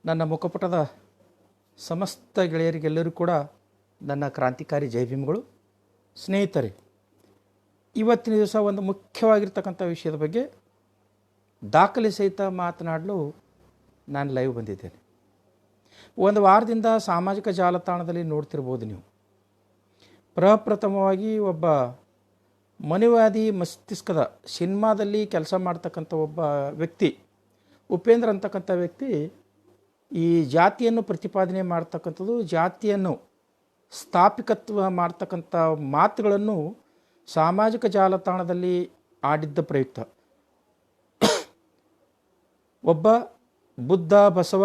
ನನ್ನ ಮುಖಪುಟದ ಸಮಸ್ತ ಗೆಳೆಯರಿಗೆಲ್ಲರೂ ಕೂಡ ನನ್ನ ಕ್ರಾಂತಿಕಾರಿ ಜೈ ಭೀಮ್ಗಳು. ಸ್ನೇಹಿತರೆ, ಇವತ್ತಿನ ದಿವಸ ಒಂದು ಮುಖ್ಯವಾಗಿರ್ತಕ್ಕಂಥ ವಿಷಯದ ಬಗ್ಗೆ ದಾಖಲೆ ಸಹಿತ ಮಾತನಾಡಲು ನಾನು ಲೈವ್ ಬಂದಿದ್ದೇನೆ. ಒಂದು ವಾರದಿಂದ ಸಾಮಾಜಿಕ ಜಾಲತಾಣದಲ್ಲಿ ನೋಡ್ತಿರ್ಬೋದು ನೀವು. ಪ್ರಪ್ರಥಮವಾಗಿ ಒಬ್ಬ ಮನುವಾದಿ ಮಸ್ತಿಷ್ಕದ ಸಿನಿಮಾದಲ್ಲಿ ಕೆಲಸ ಮಾಡ್ತಕ್ಕಂಥ ಒಬ್ಬ ವ್ಯಕ್ತಿ, ಉಪೇಂದ್ರ ಅಂತಕ್ಕಂಥ ವ್ಯಕ್ತಿ ಈ ಜಾತಿಯನ್ನು ಪ್ರತಿಪಾದನೆ ಮಾಡ್ತಕ್ಕಂಥದ್ದು, ಜಾತಿಯನ್ನು ಸ್ಥಾಪಿಕತ್ವ ಮಾಡ್ತಕ್ಕಂಥ ಮಾತುಗಳನ್ನು ಸಾಮಾಜಿಕ ಜಾಲತಾಣದಲ್ಲಿ ಆಡಿದ್ದ ಪ್ರಯುಕ್ತ ಒಬ್ಬ ಬುದ್ಧ, ಬಸವ,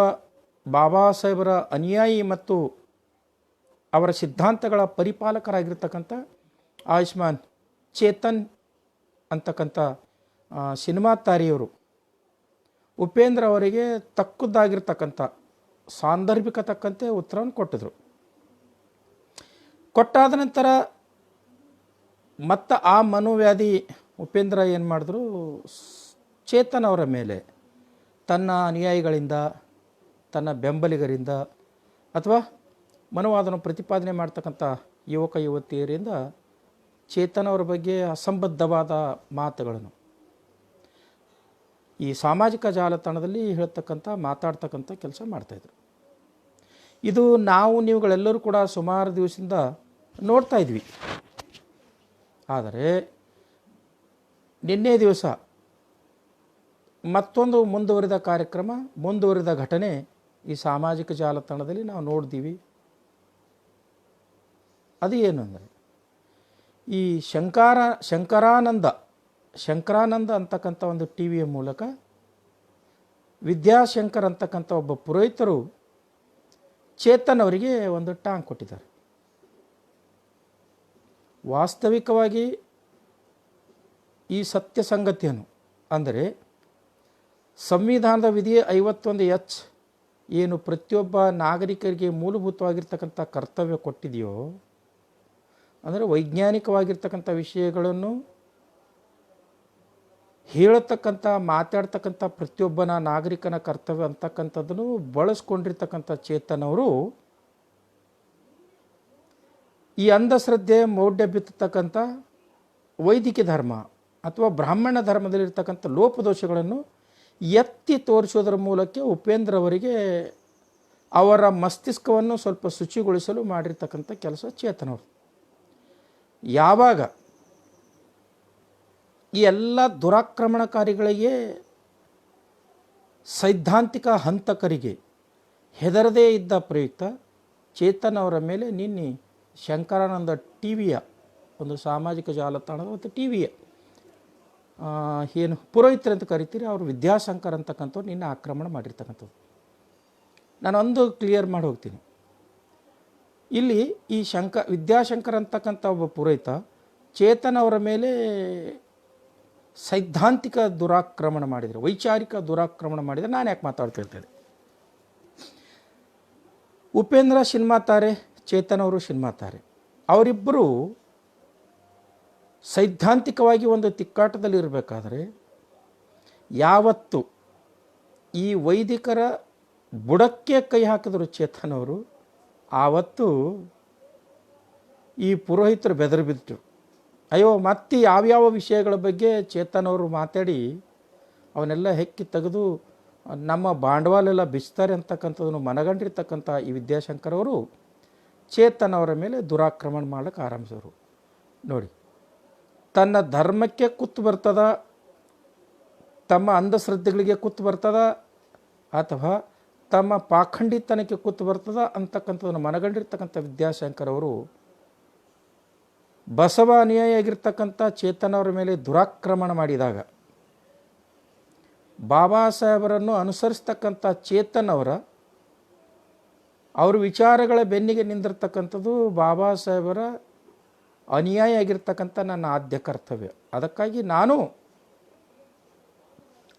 ಬಾಬಾ ಸಾಹೇಬರ ಅನುಯಾಯಿ ಮತ್ತು ಅವರ ಸಿದ್ಧಾಂತಗಳ ಪರಿಪಾಲಕರಾಗಿರ್ತಕ್ಕಂಥ ಆಯುಷ್ಮಾನ್ ಚೇತನ್ ಅಂತಕ್ಕಂಥ ಸಿನಿಮಾ ತಾರೆಯವರು ಉಪೇಂದ್ರ ಅವರಿಗೆ ತಕ್ಕದ್ದಾಗಿರ್ತಕ್ಕಂಥ ಸಾಂದರ್ಭಿಕ ತಕ್ಕಂತೆ ಉತ್ತರವನ್ನು ಕೊಟ್ಟಿದ್ರು. ಕೊಟ್ಟಾದ ನಂತರ ಮತ್ತು ಆ ಮನೋವ್ಯಾಧಿ ಉಪೇಂದ್ರ ಏನು ಮಾಡಿದ್ರು, ಚೇತನ್ ಅವರ ಮೇಲೆ ತನ್ನ ಅನುಯಾಯಿಗಳಿಂದ, ತನ್ನ ಬೆಂಬಲಿಗರಿಂದ ಅಥವಾ ಮನೋವಾದನ ಪ್ರತಿಪಾದನೆ ಮಾಡ್ತಕ್ಕಂಥ ಯುವಕ ಯುವತಿಯರಿಂದ ಚೇತನ್ ಅವರ ಬಗ್ಗೆ ಅಸಂಬದ್ಧವಾದ ಮಾತುಗಳನ್ನು ಈ ಸಾಮಾಜಿಕ ಜಾಲತಾಣದಲ್ಲಿ ಮಾತಾಡ್ತಕ್ಕಂಥ ಕೆಲಸ ಮಾಡ್ತಾಯಿದ್ರು. ಇದು ನೀವುಗಳೆಲ್ಲರೂ ಕೂಡ ಸುಮಾರು ದಿವಸದಿಂದ ನೋಡ್ತಾ ಇದ್ವಿ. ಆದರೆ ನಿನ್ನೆ ದಿವಸ ಮತ್ತೊಂದು ಮುಂದುವರಿದ ಘಟನೆ ಈ ಸಾಮಾಜಿಕ ಜಾಲತಾಣದಲ್ಲಿ ನಾವು ನೋಡ್ತೀವಿ. ಅದು ಏನು ಅಂದರೆ, ಈ ಶಂಕರಾನಂದ ಅಂತಕ್ಕಂಥ ಒಂದು ಟಿ ವಿಯ ಮೂಲಕ ವಿದ್ಯಾಶಂಕರ್ ಅಂತಕ್ಕಂಥ ಒಬ್ಬ ಪುರೋಹಿತರು ಚೇತನ್ ಅವರಿಗೆ ಒಂದು ಟಾಂಗ್ ಕೊಟ್ಟಿದ್ದಾರೆ. ವಾಸ್ತವಿಕವಾಗಿ ಈ ಸತ್ಯ ಸಂಗತಿಯನ್ನು ಅಂದರೆ ಸಂವಿಧಾನದ ವಿಧಿ 51H ಏನು ಪ್ರತಿಯೊಬ್ಬ ನಾಗರಿಕರಿಗೆ ಮೂಲಭೂತವಾಗಿರ್ತಕ್ಕಂಥ ಕರ್ತವ್ಯ ಕೊಟ್ಟಿದೆಯೋ, ಅಂದರೆ ವೈಜ್ಞಾನಿಕವಾಗಿರ್ತಕ್ಕಂಥ ವಿಷಯಗಳನ್ನು ಹೇಳತಕ್ಕಂಥ ಮಾತಾಡ್ತಕ್ಕಂಥ ಪ್ರತಿಯೊಬ್ಬನ ನಾಗರಿಕನ ಕರ್ತವ್ಯ ಅಂತಕ್ಕಂಥದ್ದನ್ನು ಬಳಸ್ಕೊಂಡಿರ್ತಕ್ಕಂಥ ಚೇತನ್ ಅವರು ಈ ಅಂಧಶ್ರದ್ಧೆ ಮೌಢ್ಯ ಬಿತ್ತತಕ್ಕಂಥ ವೈದಿಕ ಧರ್ಮ ಅಥವಾ ಬ್ರಾಹ್ಮಣ ಧರ್ಮದಲ್ಲಿರ್ತಕ್ಕಂಥ ಲೋಪದೋಷಗಳನ್ನು ಎತ್ತಿ ತೋರಿಸೋದರ ಮೂಲಕ ಉಪೇಂದ್ರ ಅವರಿಗೆ ಅವರ ಮಸ್ತಿಷ್ಕವನ್ನು ಸ್ವಲ್ಪ ಶುಚಿಗೊಳಿಸಲು ಮಾಡಿರ್ತಕ್ಕಂಥ ಕೆಲಸ ಚೇತನ್ ಅವರು. ಯಾವಾಗ ಈ ಎಲ್ಲ ದುರಾಕ್ರಮಣಕಾರಿಗಳಿಗೆ, ಸೈದ್ಧಾಂತಿಕ ಹಂತಕರಿಗೆ ಹೆದರದೇ ಇದ್ದ ಪ್ರಯುಕ್ತ ಚೇತನ್ ಅವರ ಮೇಲೆ ನಿನ್ನೆ ಶಂಕರಾನಂದ ಟಿ ವಿಯ ಒಂದು ಸಾಮಾಜಿಕ ಜಾಲತಾಣದ ಮತ್ತು ಟಿ ವಿಯ ಏನು ಪುರೋಹಿತರು ಅಂತ ಕರಿತೀರಿ, ಅವರು ವಿದ್ಯಾಶಂಕರ್ ಅಂತಕ್ಕಂಥವ್ರು ನಿನ್ನೆ ಆಕ್ರಮಣ ಮಾಡಿರ್ತಕ್ಕಂಥದ್ದು. ನಾನು ಒಂದು ಕ್ಲಿಯರ್ ಮಾಡಿ ಹೋಗ್ತೀನಿ. ಇಲ್ಲಿ ಈ ವಿದ್ಯಾಶಂಕರ್ ಅಂತಕ್ಕಂಥ ಒಬ್ಬ ಪುರೋಹಿತ ಚೇತನ್ ಅವರ ಮೇಲೆ ಸೈದ್ಧಾಂತಿಕ ದುರಾಕ್ರಮಣ ಮಾಡಿದರೆ, ವೈಚಾರಿಕ ದುರಾಕ್ರಮಣ ಮಾಡಿದರೆ ನಾನು ಯಾಕೆ ಮಾತಾಡ್ತಿರ್ತೇನೆ. ಉಪೇಂದ್ರ ಸಿನಿಮಾ ತಾರೆ, ಚೇತನ್ ಅವರು ಸಿನಿಮಾ ತಾರೆ, ಅವರಿಬ್ಬರು ಸೈದ್ಧಾಂತಿಕವಾಗಿ ಒಂದು ತಿಕ್ಕಾಟದಲ್ಲಿ ಇರಬೇಕಾದ್ರೆ ಯಾವತ್ತು ಈ ವೈದಿಕರ ಬುಡಕ್ಕೆ ಕೈ ಹಾಕಿದ್ರು ಚೇತನ್ ಅವರು, ಆವತ್ತು ಈ ಪುರೋಹಿತರು ಬೆದರು ಬಿದ್ದರು. ಅಯ್ಯೋ, ಮತ್ತೆ ಯಾವ್ಯಾವ ವಿಷಯಗಳ ಬಗ್ಗೆ ಚೇತನ್ ಅವರು ಮಾತಾಡಿ ಅವನ್ನೆಲ್ಲ ಹೆಕ್ಕಿ ತೆಗೆದು ನಮ್ಮ ಬಂಡವಾಳೆಲ್ಲ ಬಿಚ್ತಾರೆ ಅಂತಕ್ಕಂಥದ್ದನ್ನು ಮನಗಂಡಿರ್ತಕ್ಕಂಥ ಈ ವಿದ್ಯಾಶಂಕರ್ ಅವರು ಚೇತನ್ ಅವರ ಮೇಲೆ ದುರಾಕ್ರಮಣ ಮಾಡೋಕ್ಕೆ ಆರಂಭಿಸಿದರು. ನೋಡಿ, ತನ್ನ ಧರ್ಮಕ್ಕೆ ಕುತ್ತು ಬರ್ತದ, ತಮ್ಮ ಅಂಧಶ್ರದ್ಧೆಗಳಿಗೆ ಕುತ್ತು ಬರ್ತದ, ಅಥವಾ ತಮ್ಮ ಪಾಖಂಡಿತನಕ್ಕೆ ಕುತ್ತು ಬರ್ತದ ಅಂತಕ್ಕಂಥದ್ದನ್ನು ಮನಗಂಡಿರ್ತಕ್ಕಂಥ ವಿದ್ಯಾಶಂಕರ್ ಅವರು ಬಸವ ಅನುಯಾಯಿಯಾಗಿರ್ತಕ್ಕಂಥ ಚೇತನ್ ಅವರ ಮೇಲೆ ದುರಾಕ್ರಮಣ ಮಾಡಿದಾಗ, ಬಾಬಾ ಸಾಹೇಬರನ್ನು ಅನುಸರಿಸ್ತಕ್ಕಂಥ ಚೇತನ್ ಅವ್ರ ವಿಚಾರಗಳ ಬೆನ್ನಿಗೆ ನಿಂದಿರ್ತಕ್ಕಂಥದ್ದು ಬಾಬಾ ಸಾಹೇಬರ ಅನುಯಾಯಿ ಆಗಿರ್ತಕ್ಕಂಥ ನನ್ನ ಆದ್ಯ ಕರ್ತವ್ಯ. ಅದಕ್ಕಾಗಿ ನಾನು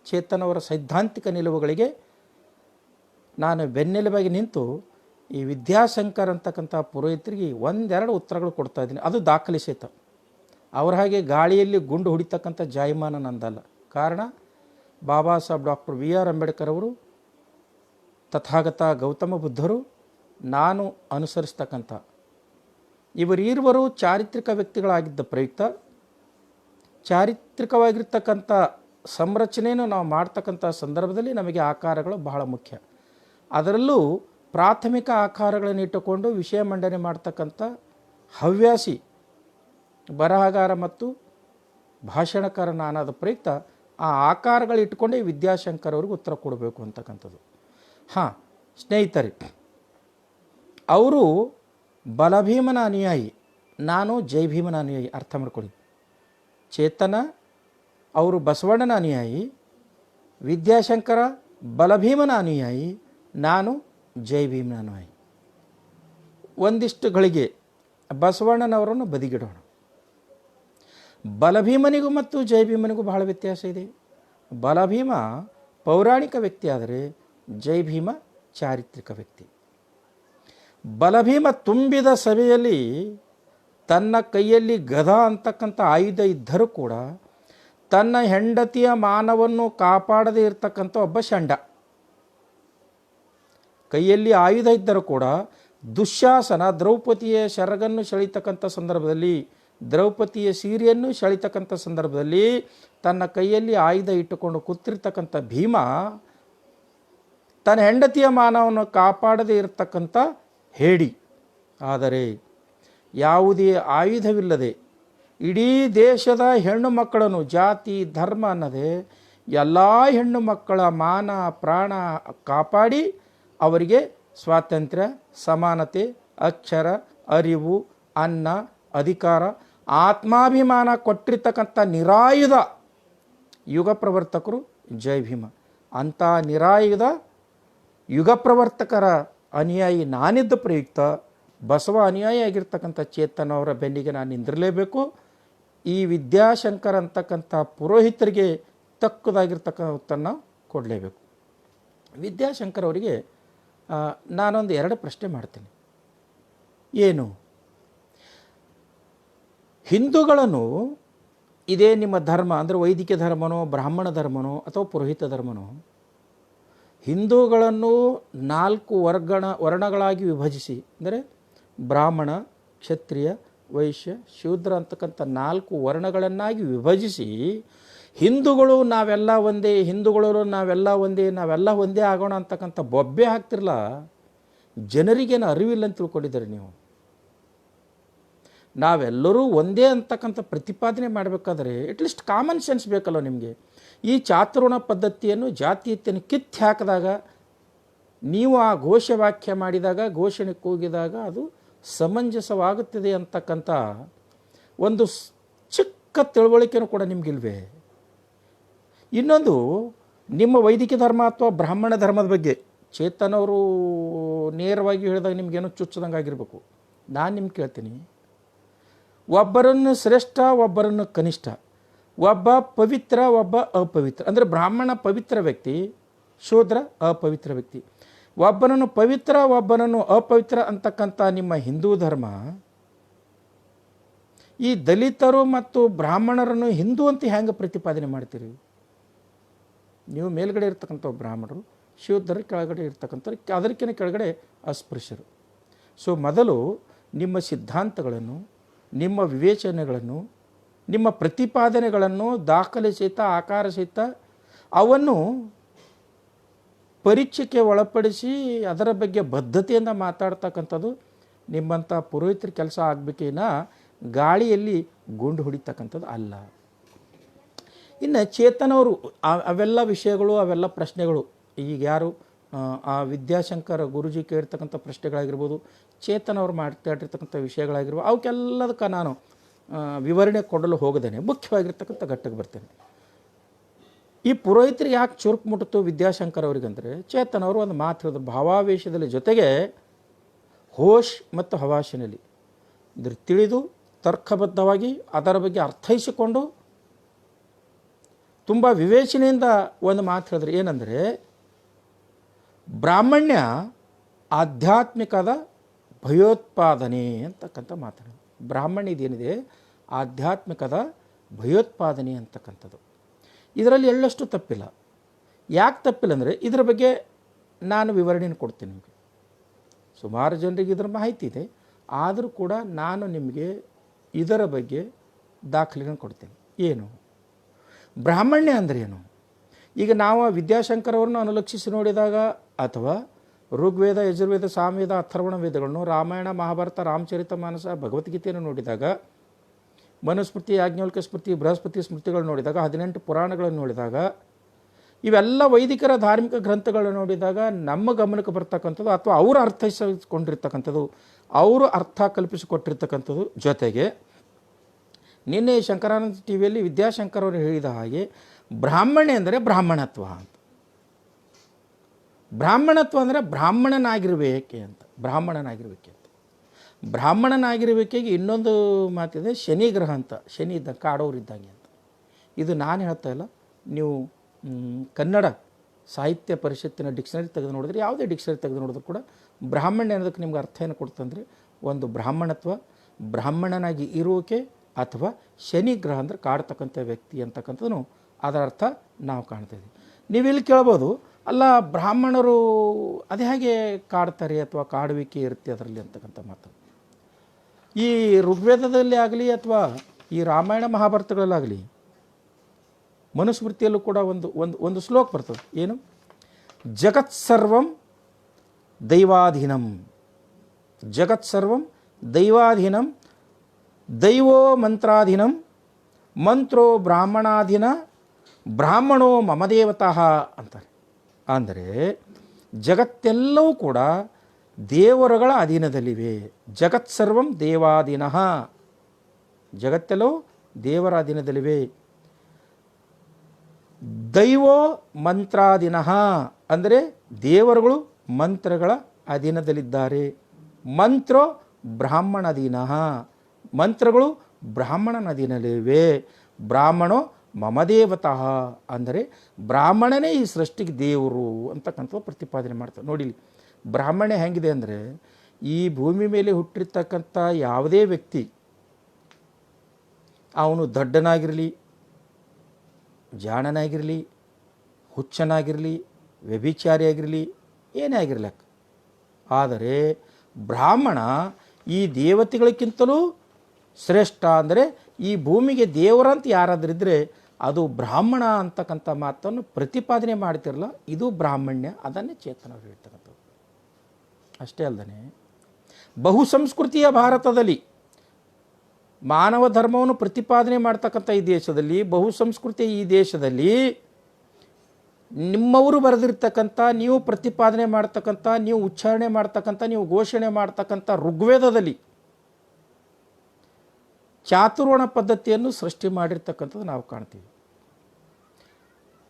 ಚೇತನ್ ಅವರ ಸೈದ್ಧಾಂತಿಕ ನಿಲುವುಗಳಿಗೆ ನಾನು ಬೆನ್ನೆಲುಬಾಗಿ ನಿಂತು ಈ ವಿದ್ಯಾಶಂಕರ್ ಅಂತಕ್ಕಂಥ ಪುರೋಹಿತರಿಗೆ ಒಂದೆರಡು ಉತ್ತರಗಳು ಕೊಡ್ತಾ ಇದ್ದೀನಿ. ಅದು ದಾಖಲಿಸೈತ. ಅವ್ರ ಹಾಗೆ ಗಾಳಿಯಲ್ಲಿ ಗುಂಡು ಹೊಡಿತಕ್ಕಂಥ ಜಾಯಮಾನ ನಂದಲ್ಲ. ಕಾರಣ, Baba Saheb doctor B R Ambedkar ಅವರು, ತಥಾಗತ ಗೌತಮ ಬುದ್ಧರು, ನಾನು ಅನುಸರಿಸ್ತಕ್ಕಂಥ ಇವರೀರ್ವರು ಚಾರಿತ್ರಿಕ ವ್ಯಕ್ತಿಗಳಾಗಿದ್ದ ಪ್ರಯುಕ್ತ ಚಾರಿತ್ರಿಕವಾಗಿರ್ತಕ್ಕಂಥ ಸಂರಚನೆಯನ್ನು ನಾವು ಮಾಡ್ತಕ್ಕಂಥ ಸಂದರ್ಭದಲ್ಲಿ ನಮಗೆ ಆಕಾರಗಳು ಬಹಳ ಮುಖ್ಯ. ಅದರಲ್ಲೂ ಪ್ರಾಥಮಿಕ ಆಕಾರಗಳನ್ನು ಇಟ್ಟುಕೊಂಡು ವಿಷಯ ಮಂಡನೆ ಮಾಡ್ತಕ್ಕಂಥ ಹವ್ಯಾಸಿ ಬರಹಗಾರ ಮತ್ತು ಭಾಷಣಕಾರ ನಾನಾದ ಪ್ರಯುಕ್ತ ಆ ಆಕಾರಗಳು ಇಟ್ಕೊಂಡೇ ವಿದ್ಯಾಶಂಕರ್ ಅವ್ರಿಗೆ ಉತ್ತರ ಕೊಡಬೇಕು ಅಂತಕ್ಕಂಥದ್ದು. ಸ್ನೇಹಿತರೆ, ಅವರು ಬಲಭೀಮನ ಅನುಯಾಯಿ, ನಾನು ಜೈ ಭೀಮನ ಅನುಯಾಯಿ. ಅರ್ಥ ಮಾಡ್ಕೊಳ್ಳಿ. ಚೇತನ ಅವರು ಬಸವಣ್ಣನ ಅನುಯಾಯಿ, ವಿದ್ಯಾಶಂಕರ ಬಲಭೀಮನ ಅನುಯಾಯಿ, ನಾನು ಜೈ ಭೀಮನ ಅನುಯಾಯಿ. ಒಂದಿಷ್ಟು ಗಳಿಗೆ ಬಸವಣ್ಣನವರನ್ನು ಬದಿಗಿಡೋಣ. ಬಲಭೀಮನಿಗೂ ಮತ್ತು ಜೈ ಭೀಮನಿಗೂ ಬಹಳ ವ್ಯತ್ಯಾಸ ಇದೆ. ಬಲಭೀಮ ಪೌರಾಣಿಕ ವ್ಯಕ್ತಿ ಆದರೆ ಜೈ ಭೀಮ ಚಾರಿತ್ರಿಕ ವ್ಯಕ್ತಿ. ಬಲಭೀಮ ತುಂಬಿದ ಸಭೆಯಲ್ಲಿ ತನ್ನ ಕೈಯಲ್ಲಿ ಗದಾ ಅಂತಕ್ಕಂಥ ಆಯುಧ ಇದ್ದರೂ ಕೂಡ ತನ್ನ ಹೆಂಡತಿಯ ಮಾನವನ್ನು ಕಾಪಾಡದೇ ಇರತಕ್ಕಂಥ ಒಬ್ಬ ಷಂಡ. ಕೈಯಲ್ಲಿ ಆಯುಧ ಇದ್ದರೂ ಕೂಡ ದುಶ್ಯಾಸನ ದ್ರೌಪದಿಯ ಶರಗನ್ನು ಸೆಳೀತಕ್ಕಂಥ ಸಂದರ್ಭದಲ್ಲಿ, ದ್ರೌಪದಿಯ ಸೀರೆಯನ್ನು ಸೆಳೀತಕ್ಕಂಥ ಸಂದರ್ಭದಲ್ಲಿ ತನ್ನ ಕೈಯಲ್ಲಿ ಆಯುಧ ಇಟ್ಟುಕೊಂಡು ಕೂತಿರ್ತಕ್ಕಂಥ ಭೀಮ ತನ್ನ ಹೆಂಡತಿಯ ಮಾನವನ್ನು ಕಾಪಾಡದೇ ಇರತಕ್ಕಂಥ ಹೇಡಿ. ಆದರೆ ಯಾವುದೇ ಆಯುಧವಿಲ್ಲದೆ ಇಡೀ ದೇಶದ ಹೆಣ್ಣು ಮಕ್ಕಳನ್ನು ಜಾತಿ ಧರ್ಮ ಅನ್ನದೆ ಎಲ್ಲ ಹೆಣ್ಣು ಮಕ್ಕಳ ಮಾನ ಪ್ರಾಣ ಕಾಪಾಡಿ ಅವರಿಗೆ ಸ್ವಾತಂತ್ರ್ಯ, ಸಮಾನತೆ, ಅಕ್ಷರ, ಅರಿವು, ಅನ್ನ, ಅಧಿಕಾರ, ಆತ್ಮಾಭಿಮಾನ ಕೊಟ್ಟಿರ್ತಕ್ಕಂಥ ನಿರಾಯುಧ ಯುಗ ಪ್ರವರ್ತಕರು ಜೈ ಭೀಮ. ಅಂಥ ನಿರಾಯುಧ ಯುಗ ಪ್ರವರ್ತಕರ ಅನುಯಾಯಿ ನಾನಿದ್ದ ಪ್ರಯುಕ್ತ ಬಸವ ಅನುಯಾಯಿ ಆಗಿರ್ತಕ್ಕಂಥ ಚೇತನ ಅವರ ಬೆನ್ನಿಗೆ ನಾನು ನಿಂದಿರಲೇಬೇಕು. ಈ ವಿದ್ಯಾಶಂಕರ್ ಅಂತಕ್ಕಂಥ ಪುರೋಹಿತರಿಗೆ ತಕ್ಕದಾಗಿರ್ತಕ್ಕಂಥ ಉತ್ತರನ ಕೊಡಲೇಬೇಕು. ವಿದ್ಯಾಶಂಕರ್ ಅವರಿಗೆ ನಾನೊಂದು 2 ಪ್ರಶ್ನೆ ಮಾಡ್ತೀನಿ. ಏನು, ಹಿಂದೂಗಳನ್ನು ಇದೇ ನಿಮ್ಮ ಧರ್ಮ ಅಂದರೆ ವೈದಿಕ ಧರ್ಮನೋ ಬ್ರಾಹ್ಮಣ ಧರ್ಮನೋ ಅಥವಾ ಪುರೋಹಿತ ಧರ್ಮನೋ, ಹಿಂದೂಗಳನ್ನು 4 ವರ್ಣಗಳಾಗಿ ವಿಭಜಿಸಿ, ಅಂದರೆ ಬ್ರಾಹ್ಮಣ, ಕ್ಷತ್ರಿಯ, ವೈಶ್ಯ, ಶೂದ್ರ ಅಂತಕ್ಕಂಥ 4 ವರ್ಣಗಳನ್ನಾಗಿ ವಿಭಜಿಸಿ ಹಿಂದೂಗಳು ನಾವೆಲ್ಲ ಒಂದೇ, ಹಿಂದೂಗಳು ನಾವೆಲ್ಲ ಒಂದೇ, ನಾವೆಲ್ಲ ಒಂದೇ ಆಗೋಣ ಅಂತಕ್ಕಂಥ ಬೊಬ್ಬೆ ಹಾಕ್ತಿರಲ್ಲ, ಜನರಿಗೇನು ಅರಿವಿಲ್ಲ ಅಂತ ತಿಳ್ಕೊಂಡಿದ್ದಾರೆ ನೀವು. ನಾವೆಲ್ಲರೂ ಒಂದೇ ಅಂತಕ್ಕಂಥ ಪ್ರತಿಪಾದನೆ ಮಾಡಬೇಕಾದ್ರೆ ಅಟ್ಲೀಸ್ಟ್ ಕಾಮನ್ ಸೆನ್ಸ್ ಬೇಕಲ್ಲ ನಿಮಗೆ. ಈ ಚಾತುರ್ಣ ಪದ್ಧತಿಯನ್ನು ಜಾತೀಯತೆಯನ್ನು ಕಿತ್ತು ಹಾಕಿದಾಗ, ನೀವು ಆ ಘೋಷವಾಕ್ಯ ಮಾಡಿದಾಗ, ಘೋಷಣೆ ಕೂಗಿದಾಗ ಅದು ಸಮಂಜಸವಾಗುತ್ತದೆ ಅಂತಕ್ಕಂಥ ಒಂದು ಚಿಕ್ಕ ತಿಳುವಳಿಕೆನೂ ಕೂಡ ನಿಮಗಿಲ್ವೇ? ಇನ್ನೊಂದು, ನಿಮ್ಮ ವೈದಿಕ ಧರ್ಮ ಅಥವಾ ಬ್ರಾಹ್ಮಣ ಧರ್ಮದ ಬಗ್ಗೆ ಚೇತನವರು ನೇರವಾಗಿ ಹೇಳಿದಾಗ ನಿಮಗೇನೋ ಚುಚ್ಚದಂಗೆ ಆಗಿರಬೇಕು. ನಾನು ನಿಮ್ಗೆ ಕೇಳ್ತೀನಿ, ಒಬ್ಬರನ್ನು ಶ್ರೇಷ್ಠ, ಒಬ್ಬರನ್ನು ಕನಿಷ್ಠ, ಒಬ್ಬ ಪವಿತ್ರ, ಒಬ್ಬ ಅಪವಿತ್ರ. ಅಂದರೆ ಬ್ರಾಹ್ಮಣ ಪವಿತ್ರ ವ್ಯಕ್ತಿ, ಶೂದ್ರ ಅಪವಿತ್ರ ವ್ಯಕ್ತಿ. ಒಬ್ಬನನ್ನು ಪವಿತ್ರ, ಒಬ್ಬನನ್ನು ಅಪವಿತ್ರ ಅಂತಕ್ಕಂಥ ನಿಮ್ಮ ಹಿಂದೂ ಧರ್ಮ ಈ ದಲಿತರು ಮತ್ತು ಬ್ರಾಹ್ಮಣರನ್ನು ಹಿಂದೂ ಅಂತ ಹೆಂಗೆ ಪ್ರತಿಪಾದನೆ ಮಾಡ್ತೀರಿ? ನೀವು ಮೇಲ್ಗಡೆ ಇರ್ತಕ್ಕಂಥ ಬ್ರಾಹ್ಮಣರು, ಶೂದ್ರರ ಕೆಳಗಡೆ ಇರ್ತಕ್ಕಂಥವ್ರು, ಅದಕ್ಕಿಂತ ಕೆಳಗಡೆ ಅಸ್ಪೃಶ್ಯರು. ಸೊ ಮೊದಲು ನಿಮ್ಮ ಸಿದ್ಧಾಂತಗಳನ್ನು, ನಿಮ್ಮ ವಿವೇಚನೆಗಳನ್ನು, ನಿಮ್ಮ ಪ್ರತಿಪಾದನೆಗಳನ್ನು ದಾಖಲೆ ಸಹಿತ, ಆಕಾರ ಸಹಿತ ಅವನ್ನು ಪರೀಕ್ಷೆಗೆ ಒಳಪಡಿಸಿ ಅದರ ಬಗ್ಗೆ ಬದ್ಧತೆಯಿಂದ ಮಾತಾಡ್ತಕ್ಕಂಥದ್ದು ನಿಮ್ಮಂಥ ಪುರೋಹಿತರ ಕೆಲಸ ಆಗಬೇಕೇನ ಗಾಳಿಯಲ್ಲಿ ಗುಂಡು ಹೊಡಿತಕ್ಕಂಥದ್ದು ಅಲ್ಲ. ಇನ್ನು ಚೇತನವರು ಅವೆಲ್ಲ ವಿಷಯಗಳು, ಅವೆಲ್ಲ ಪ್ರಶ್ನೆಗಳು, ಈಗ ಯಾರು ಆ ವಿದ್ಯಾಶಂಕರ್ ಗುರುಜಿ ಕೇಳಿರ್ತಕ್ಕಂಥ ಪ್ರಶ್ನೆಗಳಾಗಿರ್ಬೋದು, ಚೇತನವ್ರು ಮಾತಾಡಿರ್ತಕ್ಕಂಥ ವಿಷಯಗಳಾಗಿರ್ಬೋದು, ಅವಕ್ಕೆಲ್ಲದಕ್ಕೆ ನಾನು ವಿವರಣೆ ಕೊಡಲು ಹೋಗದೇನೆ ಮುಖ್ಯವಾಗಿರ್ತಕ್ಕಂಥ ಘಟ್ಟಕ್ಕೆ ಬರ್ತೇನೆ. ಈ ಪುರೋಹಿತರಿಗೆ ಯಾಕೆ ಚುರುಕು ಮುಟ್ಟಿತು ವಿದ್ಯಾಶಂಕರ್ ಅವರಿಗಂದರೆ, ಚೇತನವರು ಒಂದು ಮಾತು ಹೇಳಿದ್ರು, ಭಾವಾವೇಶದಲ್ಲಿ ಜೊತೆಗೆ ಹೋಶ್ ಮತ್ತು ಹವಾಶಿನಲ್ಲಿ ಅಂದರೆ ತಿಳಿದು ತರ್ಕಬದ್ಧವಾಗಿ ಅದರ ಬಗ್ಗೆ ಅರ್ಥೈಸಿಕೊಂಡು ತುಂಬ ವಿವೇಚನೆಯಿಂದ ಒಂದು ಮಾತು ಹೇಳಿದ್ರು. ಏನಂದರೆ, ಬ್ರಾಹ್ಮಣ್ಯ ಆಧ್ಯಾತ್ಮಿಕದ ಭಯೋತ್ಪಾದನೆ ಅಂತಕ್ಕಂಥ ಮಾತಾಡೋದು. ಬ್ರಾಹ್ಮಣ್ಯದೇನಿದೆ ಆಧ್ಯಾತ್ಮಿಕದ ಭಯೋತ್ಪಾದನೆ ಅಂತಕ್ಕಂಥದ್ದು. ಇದರಲ್ಲಿ ಎಳ್ಳಷ್ಟು ತಪ್ಪಿಲ್ಲ. ಯಾಕೆ ತಪ್ಪಿಲ್ಲ ಅಂದರೆ ಇದರ ಬಗ್ಗೆ ನಾನು ವಿವರಣೆಯನ್ನು ಕೊಡ್ತೀನಿ ನಿಮಗೆ. ಸುಮಾರು ಜನರಿಗೆ ಇದರ ಮಾಹಿತಿ ಇದೆ, ಆದರೂ ಕೂಡ ನಾನು ನಿಮಗೆ ಇದರ ಬಗ್ಗೆ ದಾಖಲೆಗಳನ್ನು ಕೊಡ್ತೀನಿ. ಏನು ಬ್ರಾಹ್ಮಣ್ಯ ಅಂದರೆ ಏನು? ಈಗ ನಾವು ವಿದ್ಯಾಶಂಕರ್ ಅವರನ್ನು ಅನುಲಕ್ಷಿಸಿ ನೋಡಿದಾಗ, ಅಥವಾ ಋಗ್ವೇದ, ಯಜುರ್ವೇದ, ಸಾಮವೇದ, ಅಥರ್ವಣ ವೇದಗಳನ್ನು, ರಾಮಾಯಣ, ಮಹಾಭಾರತ, ರಾಮಚರಿತ ಮಾನಸ, ಭಗವದ್ಗೀತೆಯನ್ನು ನೋಡಿದಾಗ, ಮನುಸ್ಮೃತಿ, ಯಾಜ್ಞವಲ್ಕ್ಯ ಸ್ಮೃತಿ, ಬೃಹಸ್ಪತಿ ಸ್ಮೃತಿಗಳು ನೋಡಿದಾಗ, 18 ಪುರಾಣಗಳನ್ನು ನೋಡಿದಾಗ, ಇವೆಲ್ಲ ವೈದಿಕರ ಧಾರ್ಮಿಕ ಗ್ರಂಥಗಳನ್ನು ನೋಡಿದಾಗ ನಮ್ಮ ಗಮನಕ್ಕೆ ಬರ್ತಕ್ಕಂಥದ್ದು, ಅಥವಾ ಅವರು ಅರ್ಥೈಸಿಕೊಂಡಿರ್ತಕ್ಕಂಥದ್ದು, ಅವರು ಅರ್ಥ ಕಲ್ಪಿಸಿಕೊಟ್ಟಿರ್ತಕ್ಕಂಥದ್ದು. ಜೊತೆಗೆ ನಿನ್ನೆ ಶಂಕರಾನಂದ ಟಿ ವಿಯಲ್ಲಿ ವಿದ್ಯಾಶಂಕರ್ ಅವರು ಹೇಳಿದ ಹಾಗೆ ಬ್ರಾಹ್ಮಣ್ಯ ಅಂದರೆ ಬ್ರಾಹ್ಮಣತ್ವ ಅಂತ. ಬ್ರಾಹ್ಮಣತ್ವ ಅಂದರೆ ಬ್ರಾಹ್ಮಣನಾಗಿರಬೇಕೆ ಅಂತ, ಬ್ರಾಹ್ಮಣನಾಗಿರಬೇಕೆ ಅಂತ. ಬ್ರಾಹ್ಮಣನಾಗಿರಬೇಕಿಗೆ ಇನ್ನೊಂದು ಮಾತಿದೆ, ಶನಿ ಗ್ರಹ ಅಂತ. ಶನಿ ಇದ್ದಂಗೆ ಕಾಡೋರಿದ್ದಂಗೆ ಅಂತ. ಇದು ನಾನು ಹೇಳ್ತಾ ಇಲ್ಲ, ನೀವು ಕನ್ನಡ ಸಾಹಿತ್ಯ ಪರಿಷತ್ತಿನ ಡಿಕ್ಷನರಿ ತೆಗೆದು ನೋಡಿದ್ರೆ, ಯಾವುದೇ ಡಿಕ್ಷನರಿ ತೆಗೆದು ನೋಡಿದ್ರು ಕೂಡ ಬ್ರಾಹ್ಮಣ್ಯ ಅನ್ನೋದಕ್ಕೆ ನಿಮ್ಗೆ ಅರ್ಥ ಏನು ಕೊಡ್ತಂದರೆ, ಒಂದು ಬ್ರಾಹ್ಮಣತ್ವ, ಬ್ರಾಹ್ಮಣನಾಗಿ ಇರೋಕೆ, ಅಥವಾ ಶನಿ ಗ್ರಹ ಅಂದರೆ ಕಾಡ್ತಕ್ಕಂಥ ವ್ಯಕ್ತಿ ಅಂತಕ್ಕಂಥದ್ದು ಅದರ ಅರ್ಥ ನಾವು ಕಾಣ್ತಾ ಇದ್ದೀವಿ. ನೀವು ಇಲ್ಲಿ ಕೇಳ್ಬೋದು, ಅಲ್ಲ ಬ್ರಾಹ್ಮಣರು ಅದೇ ಹಾಗೆ ಕಾಡ್ತಾರೆ ಅಥವಾ ಕಾಡುವಿಕೆ ಇರುತ್ತೆ ಅದರಲ್ಲಿ ಅಂತಕ್ಕಂಥ ಮಾತು. ಈ ಋಗ್ವೇದದಲ್ಲಿ ಆಗಲಿ ಅಥವಾ ಈ ರಾಮಾಯಣ ಮಹಾಭಾರತಗಳಲ್ಲಾಗಲಿ, ಮನುಸ್ಮೃತಿಯಲ್ಲೂ ಕೂಡ ಒಂದು ಶ್ಲೋಕ ಬರ್ತದೆ. ಏನು? ಜಗತ್ಸರ್ವಂ ದೈವಾಧೀನಂ, ಜಗತ್ಸರ್ವಂ ದೈವಾಧೀನಂ, ದೈವೋ ಮಂತ್ರಾಧೀನಂ, ಮಂತ್ರೋ ಬ್ರಾಹ್ಮಣಾಧೀನ, ಬ್ರಾಹ್ಮಣೋ ಮಮದೇವತಃ ಅಂತಾರೆ. ಅಂದರೆ ಜಗತ್ತೆಲ್ಲವೂ ಕೂಡ ದೇವರುಗಳ ಅಧೀನದಲ್ಲಿವೆ. ಜಗತ್ಸರ್ವಂ ದೇವಾಧೀನ, ಜಗತ್ತೆಲ್ಲವೂ ದೇವರ ಅಧೀನದಲ್ಲಿವೆ. ದೈವೋ ಮಂತ್ರಾಧೀನ ಅಂದರೆ ದೇವರುಗಳು ಮಂತ್ರಗಳ ಅಧೀನದಲ್ಲಿದ್ದಾರೆ. ಮಂತ್ರೋ ಬ್ರಾಹ್ಮಣಾಧೀನ, ಮಂತ್ರಗಳು ಬ್ರಾಹ್ಮಣನ ಅಧೀನದಲ್ಲಿವೆ. ಬ್ರಾಹ್ಮಣೋ ಮಮದೇವತಃ ಅಂದರೆ ಬ್ರಾಹ್ಮಣನೇ ಈ ಸೃಷ್ಟಿಗೆ ದೇವರು ಅಂತಕ್ಕಂಥ ಪ್ರತಿಪಾದನೆ ಮಾಡ್ತಾರೆ. ನೋಡಿ, ಬ್ರಾಹ್ಮಣ್ಯ ಹೆಂಗಿದೆ ಅಂದರೆ, ಈ ಭೂಮಿ ಮೇಲೆ ಹುಟ್ಟಿರ್ತಕ್ಕಂಥ ಯಾವುದೇ ವ್ಯಕ್ತಿ, ಅವನು ದಡ್ಡನಾಗಿರಲಿ, ಜಾಣನಾಗಿರಲಿ, ಹುಚ್ಚನಾಗಿರಲಿ, ವ್ಯಭಿಚಾರಿಯಾಗಿರಲಿ, ಏನೇ ಆಗಿರ್ಲಕ್ಕ, ಆದರೆ ಬ್ರಾಹ್ಮಣ ಈ ದೇವತೆಗಳಿಗಿಂತಲೂ ಶ್ರೇಷ್ಠ. ಅಂದರೆ ಈ ಭೂಮಿಗೆ ದೇವರಂತ ಯಾರಾದ್ರಿದ್ರೆ ಅದು ಬ್ರಾಹ್ಮಣ ಅಂತಕ್ಕಂಥ ಮಾತನ್ನು ಪ್ರತಿಪಾದನೆ ಮಾಡ್ತಿರಲ್ಲ, ಇದು ಬ್ರಾಹ್ಮಣ್ಯ. ಅದನ್ನೇ ಚೇತನವ್ರು ಹೇಳ್ತಕ್ಕಂಥದ್ದು. ಅಷ್ಟೇ ಅಲ್ಲದೆ ಬಹುಸಂಸ್ಕೃತಿಯ ಭಾರತದಲ್ಲಿ ಮಾನವ ಧರ್ಮವನ್ನು ಪ್ರತಿಪಾದನೆ ಮಾಡ್ತಕ್ಕಂಥ ಈ ದೇಶದಲ್ಲಿ, ಬಹುಸಂಸ್ಕೃತಿಯ ಈ ದೇಶದಲ್ಲಿ ನಿಮ್ಮವರು ಬರೆದಿರ್ತಕ್ಕಂಥ, ನೀವು ಪ್ರತಿಪಾದನೆ ಮಾಡ್ತಕ್ಕಂಥ, ನೀವು ಉಚ್ಚಾರಣೆ ಮಾಡ್ತಕ್ಕಂಥ, ನೀವು ಘೋಷಣೆ ಮಾಡ್ತಕ್ಕಂಥ ಋಗ್ವೇದದಲ್ಲಿ ಚಾತುರ್ವರ್ಣ ಪದ್ಧತಿಯನ್ನು ಸೃಷ್ಟಿ ಮಾಡಿರ್ತಕ್ಕಂಥದ್ದು ನಾವು ಕಾಣ್ತೀವಿ.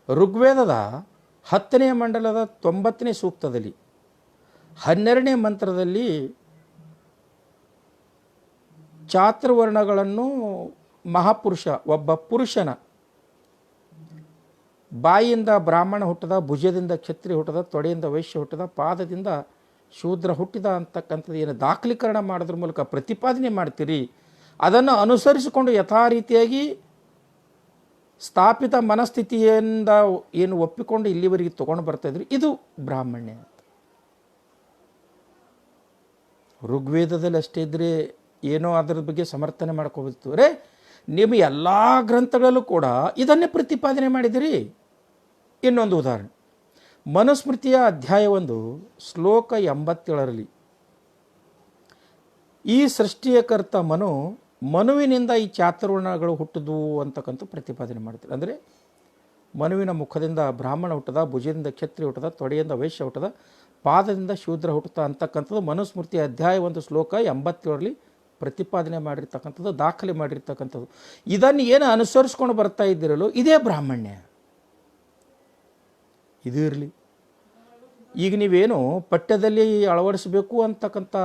ಋಗ್ವೇದದ 10ನೇ ಮಂಡಲದ 90ನೇ ಸೂಕ್ತದಲ್ಲಿ 12ನೇ ಮಂತ್ರದಲ್ಲಿ ಚಾತುರ್ವರ್ಣಗಳನ್ನು ಮಹಾಪುರುಷ, ಒಬ್ಬ ಪುರುಷನ ಬಾಯಿಯಿಂದ ಬ್ರಾಹ್ಮಣ ಹುಟ್ಟದ, ಭುಜದಿಂದ ಕ್ಷತ್ರಿಯ ಹುಟ್ಟದ, ತೊಡೆಯಿಂದ ವೈಶ್ಯ ಹುಟ್ಟದ, ಪಾದದಿಂದ ಶೂದ್ರ ಹುಟ್ಟಿದ ಅಂತಕ್ಕಂಥದ್ದು ಏನು ದಾಖಲೀಕರಣ ಮಾಡೋದ್ರ ಮೂಲಕ ಪ್ರತಿಪಾದನೆ ಮಾಡ್ತೀರಿ, ಅದನ್ನು ಅನುಸರಿಸಿಕೊಂಡು ಯಥಾ ರೀತಿಯಾಗಿ ಸ್ಥಾಪಿತ ಮನಸ್ಥಿತಿಯಿಂದ ಏನು ಒಪ್ಪಿಕೊಂಡು ಇಲ್ಲಿವರೆಗೆ ತೊಗೊಂಡು ಬರ್ತಾಯಿದ್ರು, ಇದು ಬ್ರಾಹ್ಮಣ್ಯ ಅಂತ. ಋಗ್ವೇದದಲ್ಲಿ ಅಷ್ಟೇ ಇದ್ದರೆ ಏನೋ ಅದರ ಬಗ್ಗೆ ಸಮರ್ಥನೆ ಮಾಡ್ಕೋಬೇಕು. ರೇ, ನಿಮ್ಮ ಎಲ್ಲ ಗ್ರಂಥಗಳಲ್ಲೂ ಕೂಡ ಇದನ್ನೇ ಪ್ರತಿಪಾದನೆ ಮಾಡಿದಿರಿ. ಇನ್ನೊಂದು ಉದಾಹರಣೆ, ಮನುಸ್ಮೃತಿಯ ಅಧ್ಯಾಯ 1 ಶ್ಲೋಕ 87ರಲ್ಲಿ ಈ ಸೃಷ್ಟಿಯ ಕರ್ತ ಮನುವಿನಿಂದ ಈ ಚಾತುರ್ವರ್ಣಗಳು ಹುಟ್ಟಿದ್ವು ಅಂತಕ್ಕಂಥ ಪ್ರತಿಪಾದನೆ ಮಾಡ್ತಾರೆ. ಅಂದರೆ ಮನುವಿನ ಮುಖದಿಂದ ಬ್ರಾಹ್ಮಣ ಹುಟ್ಟದ, ಭುಜದಿಂದ ಕ್ಷತ್ರಿಯ ಹುಟ್ಟದ, ತೊಡೆಯಿಂದ ವೈಶ್ಯ ಹುಟ್ಟದ, ಪಾದದಿಂದ ಶೂದ್ರ ಹುಟ್ಟುತ್ತ ಅಂತಕ್ಕಂಥದ್ದು ಮನುಸ್ಮೃತಿ ಅಧ್ಯಾಯ 1 ಶ್ಲೋಕ 87ರಲ್ಲಿ ಪ್ರತಿಪಾದನೆ ಮಾಡಿರ್ತಕ್ಕಂಥದ್ದು, ದಾಖಲೆ ಮಾಡಿರ್ತಕ್ಕಂಥದ್ದು. ಇದನ್ನು ಏನು ಅನುಸರಿಸ್ಕೊಂಡು ಬರ್ತಾ ಇದ್ದಿರಲು ಇದೇ ಬ್ರಾಹ್ಮಣ್ಯ. ಇದು ಇರಲಿ. ಈಗ ನೀವೇನು ಪಠ್ಯದಲ್ಲಿ ಅಳವಡಿಸಬೇಕು ಅಂತಕ್ಕಂಥ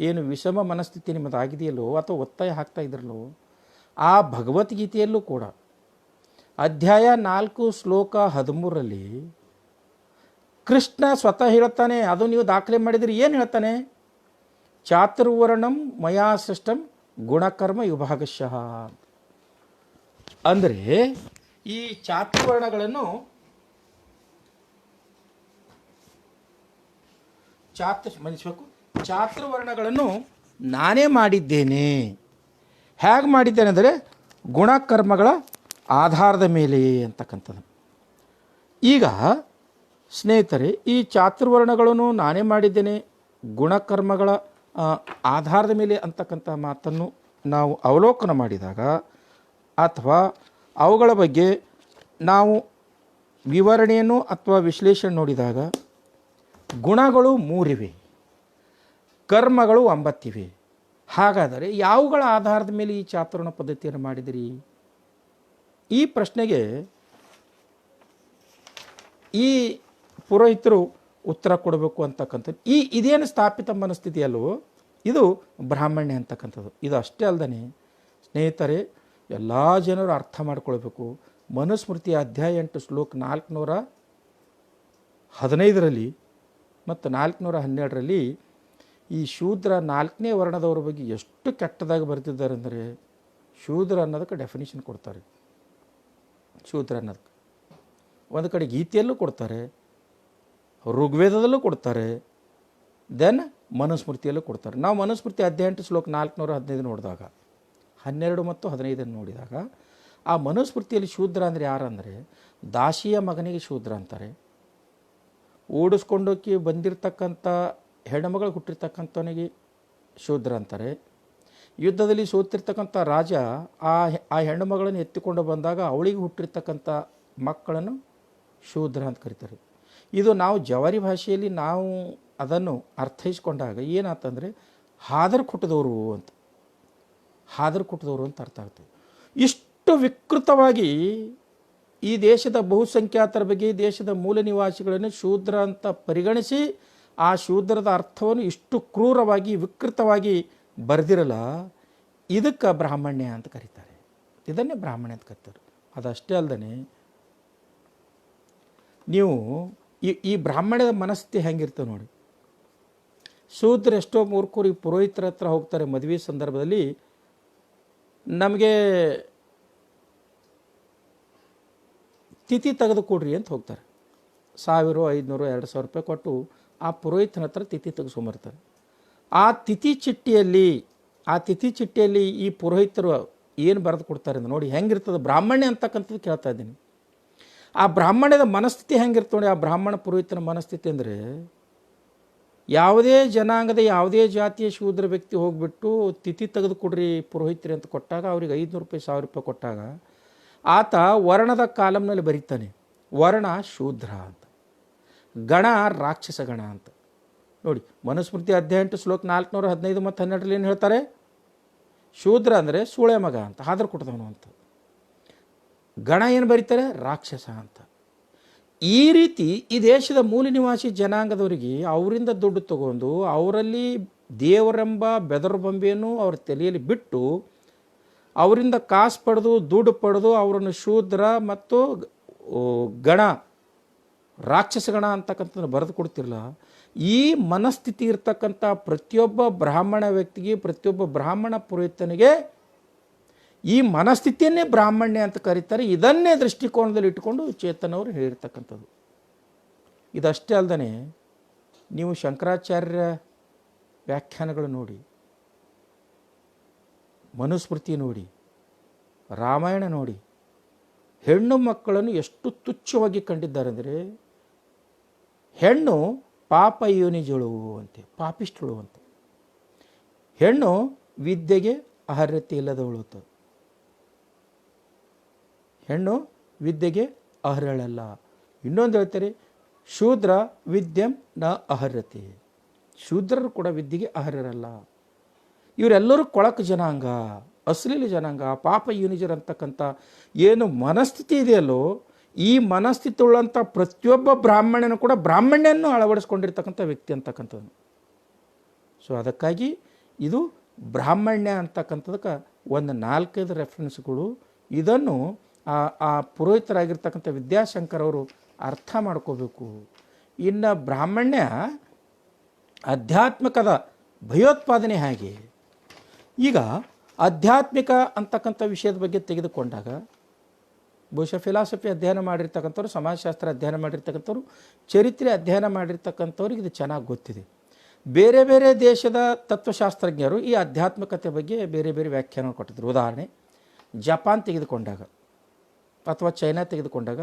ಏನು ವಿಷಮ ಮನಸ್ಥಿತಿ ನಿಮ್ಮದು ಆಗಿದೆಯಲ್ಲೋ ಅಥವಾ ಒತ್ತಾಯ ಹಾಕ್ತಾ ಇದ್ರಲ್ಲೋ, ಆ ಭಗವದ್ಗೀತೆಯಲ್ಲೂ ಕೂಡ ಅಧ್ಯಾಯ 4 ಶ್ಲೋಕ 13ರಲ್ಲಿ ಕೃಷ್ಣ ಸ್ವತಃ ಹೇಳ್ತಾನೆ. ಅದು ನೀವು ದಾಖಲೆ ಮಾಡಿದರೆ ಏನು ಹೇಳ್ತಾನೆ? ಚಾತುರ್ವರ್ಣಂ ಮಯಾ ಸೃಷ್ಟಂ ಗುಣಕರ್ಮ ವಿಭಾಗಶಃ. ಅಂದರೆ ಈ ಚಾತುರ್ವರ್ಣಗಳನ್ನು ಮನಿಸ್ಬೇಕು, ಚಾತುರ್ವರ್ಣಗಳನ್ನು ನಾನೇ ಮಾಡಿದ್ದೇನೆ. ಹೇಗೆ ಮಾಡಿದ್ದೇನೆ ಅಂದರೆ ಗುಣಕರ್ಮಗಳ ಆಧಾರದ ಮೇಲೆ ಅಂತಕ್ಕಂಥದ್ದು. ಈಗ ಸ್ನೇಹಿತರೆ, ಈ ಚಾತುರ್ವರ್ಣಗಳನ್ನು ನಾನೇ ಮಾಡಿದ್ದೇನೆ ಗುಣಕರ್ಮಗಳ ಆಧಾರದ ಮೇಲೆ ಅಂತಕ್ಕಂಥ ಮಾತನ್ನು ನಾವು ಅವಲೋಕನ ಮಾಡಿದಾಗ ಅಥವಾ ಅವುಗಳ ಬಗ್ಗೆ ನಾವು ವಿವರಣೆಯನ್ನು ಅಥವಾ ವಿಶ್ಲೇಷಣೆ ನೋಡಿದಾಗ ಗುಣಗಳು 3 ಇವೆ, ಕರ್ಮಗಳು 9 ಇವೆ. ಹಾಗಾದರೆ ಯಾವುಗಳ ಆಧಾರದ ಮೇಲೆ ಈ ಚಾತುರ್ವರ್ಣ ಪದ್ಧತಿಯನ್ನು ಮಾಡಿದಿರಿ? ಈ ಪ್ರಶ್ನೆಗೆ ಈ ಪುರೋಹಿತರು ಉತ್ತರ ಕೊಡಬೇಕು ಅಂತಕ್ಕಂಥದ್ದು. ಇದೇನು ಸ್ಥಾಪಿತ ಮನಸ್ಥಿತಿ ಅಲ್ವೋ ಇದು ಬ್ರಾಹ್ಮಣ್ಯ ಅಂತಕ್ಕಂಥದ್ದು. ಇದು ಅಷ್ಟೇ ಅಲ್ಲದೆ ಸ್ನೇಹಿತರೆ, ಎಲ್ಲ ಜನರು ಅರ್ಥ ಮಾಡ್ಕೊಳ್ಬೇಕು. ಮನುಸ್ಮೃತಿ ಅಧ್ಯಾಯ 8 ಶ್ಲೋಕ 415 ಮತ್ತು 412 ಈ ಶೂದ್ರ 4ನೇ ವರ್ಣದವರ ಬಗ್ಗೆ ಎಷ್ಟು ಕೆಟ್ಟದಾಗಿ ಬರ್ತಿದ್ದಾರೆ ಅಂದರೆ, ಶೂದ್ರ ಅನ್ನೋದಕ್ಕೆ ಡೆಫಿನಿಷನ್ ಕೊಡ್ತಾರೆ. ಶೂದ್ರ ಅನ್ನೋದಕ್ಕೆ ಒಂದು ಕಡೆ ಗೀತೆಯಲ್ಲೂ ಕೊಡ್ತಾರೆ, ಋಗ್ವೇದದಲ್ಲೂ ಕೊಡ್ತಾರೆ, ದೆನ್ ಮನುಸ್ಮೃತಿಯಲ್ಲೂ ಕೊಡ್ತಾರೆ. ನಾವು ಮನುಸ್ಮೃತಿ ಅಧ್ಯಾಯ 8 ಶ್ಲೋಕ 415 ನೋಡಿದಾಗ 12 ಮತ್ತು 15 ನೋಡಿದಾಗ ಆ ಮನುಸ್ಮೃತಿಯಲ್ಲಿ ಶೂದ್ರ ಅಂದರೆ ಯಾರಂದರೆ ದಾಸಿಯ ಮಗನಿಗೆ ಶೂದ್ರ ಅಂತಾರೆ. ಓಡಿಸ್ಕೊಂಡೋಗಿ ಬಂದಿರತಕ್ಕಂಥ ಹೆಣ್ಣುಮಗಳು ಹುಟ್ಟಿರ್ತಕ್ಕಂಥವನಿಗೆ ಶೂದ್ರ ಅಂತಾರೆ. ಯುದ್ಧದಲ್ಲಿ ಸೋತಿರ್ತಕ್ಕಂಥ ರಾಜ ಆ ಹೆಣ್ಣು ಮಗಳನ್ನು ಎತ್ತಿಕೊಂಡು ಬಂದಾಗ ಅವಳಿಗೆ ಹುಟ್ಟಿರ್ತಕ್ಕಂಥ ಮಕ್ಕಳನ್ನು ಶೂದ್ರ ಅಂತ ಕರೀತಾರೆ. ಇದು ನಾವು ಜವಾರಿ ಭಾಷೆಯಲ್ಲಿ ನಾವು ಅದನ್ನು ಅರ್ಥೈಸ್ಕೊಂಡಾಗ ಏನಾತಂದರೆ ಹಾದರ್ ಕುಟ್ಟದವರು ಅಂತ, ಹಾದರ್ ಕುಟ್ಟದವರು ಅಂತ ಅರ್ಥ ಆಗ್ತದೆ. ಇಷ್ಟು ವಿಕೃತವಾಗಿ ಈ ದೇಶದ ಬಹುಸಂಖ್ಯಾತರ ಬಗ್ಗೆ ದೇಶದ ಮೂಲ ನಿವಾಸಿಗಳನ್ನು ಶೂದ್ರ ಅಂತ ಪರಿಗಣಿಸಿ ಆ ಶೂದ್ರದ ಅರ್ಥವನ್ನು ಇಷ್ಟು ಕ್ರೂರವಾಗಿ ವಿಕೃತವಾಗಿ ಬರೆದಿರಲ್ಲ, ಇದಕ್ಕೆ ಬ್ರಾಹ್ಮಣ್ಯ ಅಂತ ಕರೀತಾರೆ. ಇದನ್ನೇ ಬ್ರಾಹ್ಮಣ್ಯ ಅಂತ ಕರೀತಾರೆ. ಅದಷ್ಟೇ ಅಲ್ಲದೆ ನೀವು ಈ ಬ್ರಾಹ್ಮಣ್ಯದ ಮನಸ್ಥಿತಿ ಹೆಂಗಿರ್ತವೆ ನೋಡಿ. ಶೂದ್ರ ಎಷ್ಟೋ ಮೂರ್ಖರು ಈ ಪುರೋಹಿತರ ಹತ್ರ ಹೋಗ್ತಾರೆ ಮದುವೆ ಸಂದರ್ಭದಲ್ಲಿ, ನಮಗೆ ತಿಥಿ ತೆಗೆದು ಕೊಡ್ರಿ ಅಂತ ಹೋಗ್ತಾರೆ. 1000, 500, 2000 ರೂಪಾಯಿ ಕೊಟ್ಟು ಆ ಪುರೋಹಿತನ ಹತ್ರ ತಿಥಿ ತೆಗೆಸ್ಕೊಂಬರ್ತಾರೆ. ಆ ತಿಥಿ ಚಿಟ್ಟಿಯಲ್ಲಿ ಈ ಪುರೋಹಿತರು ಏನು ಬರೆದು ಕೊಡ್ತಾರೆ ಅಂತ ನೋಡಿ ಹೆಂಗಿರ್ತದೆ ಬ್ರಾಹ್ಮಣ್ಯ ಅಂತಕ್ಕಂಥದ್ದು ಕೇಳ್ತಾ ಇದ್ದೀನಿ. ಆ ಬ್ರಾಹ್ಮಣ್ಯದ ಮನಸ್ಥಿತಿ ಹೆಂಗಿರ್ತದೆ ನೋಡಿ. ಆ ಬ್ರಾಹ್ಮಣ ಪುರೋಹಿತನ ಮನಸ್ಥಿತಿ ಅಂದರೆ ಯಾವುದೇ ಜನಾಂಗದ ಯಾವುದೇ ಜಾತಿಯ ಶೂದ್ರ ವ್ಯಕ್ತಿ ಹೋಗಿಬಿಟ್ಟು ತಿಥಿ ತೆಗೆದು ಕೊಡ್ರಿ ಪುರೋಹಿತರಿ ಅಂತ ಕೊಟ್ಟಾಗ ಅವ್ರಿಗೆ 500 ರೂಪಾಯಿ 1000 ರೂಪಾಯಿ ಕೊಟ್ಟಾಗ ಆತ ವರ್ಣದ ಕಾಲಮ್ನಲ್ಲಿ ಬರೀತಾನೆ, ವರ್ಣ ಶೂದ್ರ ಅಂತ, ಗಣ ರಾಕ್ಷಸ ಗಣ ಅಂತ. ನೋಡಿ ಮನುಸ್ಮೃತಿ ಅಧ್ಯಾಯ 8 ಶ್ಲೋಕ 415 ಮತ್ತು 12 ಏನು ಹೇಳ್ತಾರೆ? ಶೂದ್ರ ಅಂದರೆ ಸೂಳೆ ಮಗ ಅಂತ, ಹಾದ್ರ ಕೊಟ್ಟದವನು ಅಂತ. ಗಣ ಏನು ಬರೀತಾರೆ? ರಾಕ್ಷಸ ಅಂತ. ಈ ರೀತಿ ಈ ದೇಶದ ಮೂಲ ನಿವಾಸಿ ಜನಾಂಗದವರಿಗೆ ಅವರಿಂದ ದುಡ್ಡು ತಗೊಂಡು ಅವರಲ್ಲಿ ದೇವರೆಂಬ ಬೆದರು ಬೊಂಬೆಯನ್ನು ಅವ್ರ ತಲೆಯಲ್ಲಿ ಬಿಟ್ಟು ಅವರಿಂದ ಕಾಸು ಪಡೆದು ದುಡ್ಡು ಪಡೆದು ಅವರನ್ನು ಶೂದ್ರ ಮತ್ತು ಗಣ ರಾಕ್ಷಸ ಗಣ ಅಂತಕ್ಕಂಥದ್ದು ಬರೆದು ಕೊಡ್ತಿರಲ್ಲ. ಈ ಮನಸ್ಥಿತಿ ಇರ್ತಕ್ಕಂಥ ಪ್ರತಿಯೊಬ್ಬ ಬ್ರಾಹ್ಮಣ ವ್ಯಕ್ತಿಗೆ, ಪ್ರತಿಯೊಬ್ಬ ಬ್ರಾಹ್ಮಣ ಪುರೋಹಿತನಿಗೆ ಈ ಮನಸ್ಥಿತಿಯನ್ನೇ ಬ್ರಾಹ್ಮಣ್ಯ ಅಂತ ಕರೀತಾರೆ. ಇದನ್ನೇ ದೃಷ್ಟಿಕೋನದಲ್ಲಿ ಇಟ್ಟುಕೊಂಡು ಚೇತನವರು ಹೇಳಿರ್ತಕ್ಕಂಥದ್ದು. ಇದಷ್ಟೇ ಅಲ್ಲದೆ ನೀವು ಶಂಕರಾಚಾರ್ಯರ ವ್ಯಾಖ್ಯಾನಗಳು ನೋಡಿ, ಮನುಸ್ಮೃತಿ ನೋಡಿ, ರಾಮಾಯಣ ನೋಡಿ, ಹೆಣ್ಣು ಮಕ್ಕಳನ್ನು ಎಷ್ಟು ತುಚ್ಛವಾಗಿ ಕಂಡಿದ್ದಾರೆ ಅಂದರೆ, ಹೆಣ್ಣು ಪಾಪ ಯೋನಿಜಳು ಅಂತೆ, ಪಾಪಿಷ್ಟಳು ಅಂತ. ಹೆಣ್ಣು ವಿದ್ಯೆಗೆ ಅರ್ಹತೆ ಇಲ್ಲದವಳು ಅಂತ. ಹೆಣ್ಣು ವಿದ್ಯೆಗೆ ಅರ್ಹಳಲ್ಲ. ಇನ್ನೊಂದು ಹೇಳ್ತಾರೆ, ಶೂದ್ರ ವಿದ್ಯಂ ನ ಅರ್ಹತೆ, ಶೂದ್ರರು ಕೂಡ ವಿದ್ಯೆಗೆ ಅರ್ಹರಲ್ಲ. ಇವರೆಲ್ಲರೂ ಕೊಳಕು ಜನಾಂಗ, ಅಶ್ಲೀಲ ಜನಾಂಗ, ಪಾಪ ಯೂನಿಜರ್ ಅಂತಕ್ಕಂಥ ಏನು ಮನಸ್ಥಿತಿ ಇದೆಯಲ್ಲೋ, ಈ ಮನಸ್ಥಿತಿ ಉಳ್ಳಂಥ ಪ್ರತಿಯೊಬ್ಬ ಬ್ರಾಹ್ಮಣನೂ ಕೂಡ ಬ್ರಾಹ್ಮಣ್ಯನ್ನು ಅಳವಡಿಸ್ಕೊಂಡಿರ್ತಕ್ಕಂಥ ವ್ಯಕ್ತಿ ಅಂತಕ್ಕಂಥದ್ದು. ಸೊ ಅದಕ್ಕಾಗಿ ಇದು ಬ್ರಾಹ್ಮಣ್ಯ ಅಂತಕ್ಕಂಥದಕ್ಕೆ ಒಂದು 4-5 ರೆಫರೆನ್ಸ್ಗಳು. ಇದನ್ನು ಆ ಪುರೋಹಿತರಾಗಿರ್ತಕ್ಕಂಥ ವಿದ್ಯಾಶಂಕರ್ ಅವರು ಅರ್ಥ ಮಾಡ್ಕೋಬೇಕು. ಇನ್ನು ಬ್ರಾಹ್ಮಣ್ಯ ಆಧ್ಯಾತ್ಮಿಕದ ಭಯೋತ್ಪಾದನೆ ಹೇಗೆ? ಈಗ ಆಧ್ಯಾತ್ಮಿಕ ಅಂತಕ್ಕಂಥ ವಿಷಯದ ಬಗ್ಗೆ ತೆಗೆದುಕೊಂಡಾಗ ಬಹುಶಃ ಫಿಲಾಸಫಿ ಅಧ್ಯಯನ ಮಾಡಿರ್ತಕ್ಕಂಥವ್ರು, ಸಮಾಜಶಾಸ್ತ್ರ ಅಧ್ಯಯನ ಮಾಡಿರ್ತಕ್ಕಂಥವ್ರು, ಚರಿತ್ರೆ ಅಧ್ಯಯನ ಮಾಡಿರ್ತಕ್ಕಂಥವ್ರಿಗೆ ಇದು ಚೆನ್ನಾಗಿ ಗೊತ್ತಿದೆ. ಬೇರೆ ಬೇರೆ ದೇಶದ ತತ್ವಶಾಸ್ತ್ರಜ್ಞರು ಈ ಆಧ್ಯಾತ್ಮಿಕತೆ ಬಗ್ಗೆ ಬೇರೆ ಬೇರೆ ವ್ಯಾಖ್ಯಾನ ಕೊಟ್ಟಿದ್ರು. ಉದಾಹರಣೆ, ಜಪಾನ್ ತೆಗೆದುಕೊಂಡಾಗ ಅಥವಾ ಚೈನಾ ತೆಗೆದುಕೊಂಡಾಗ,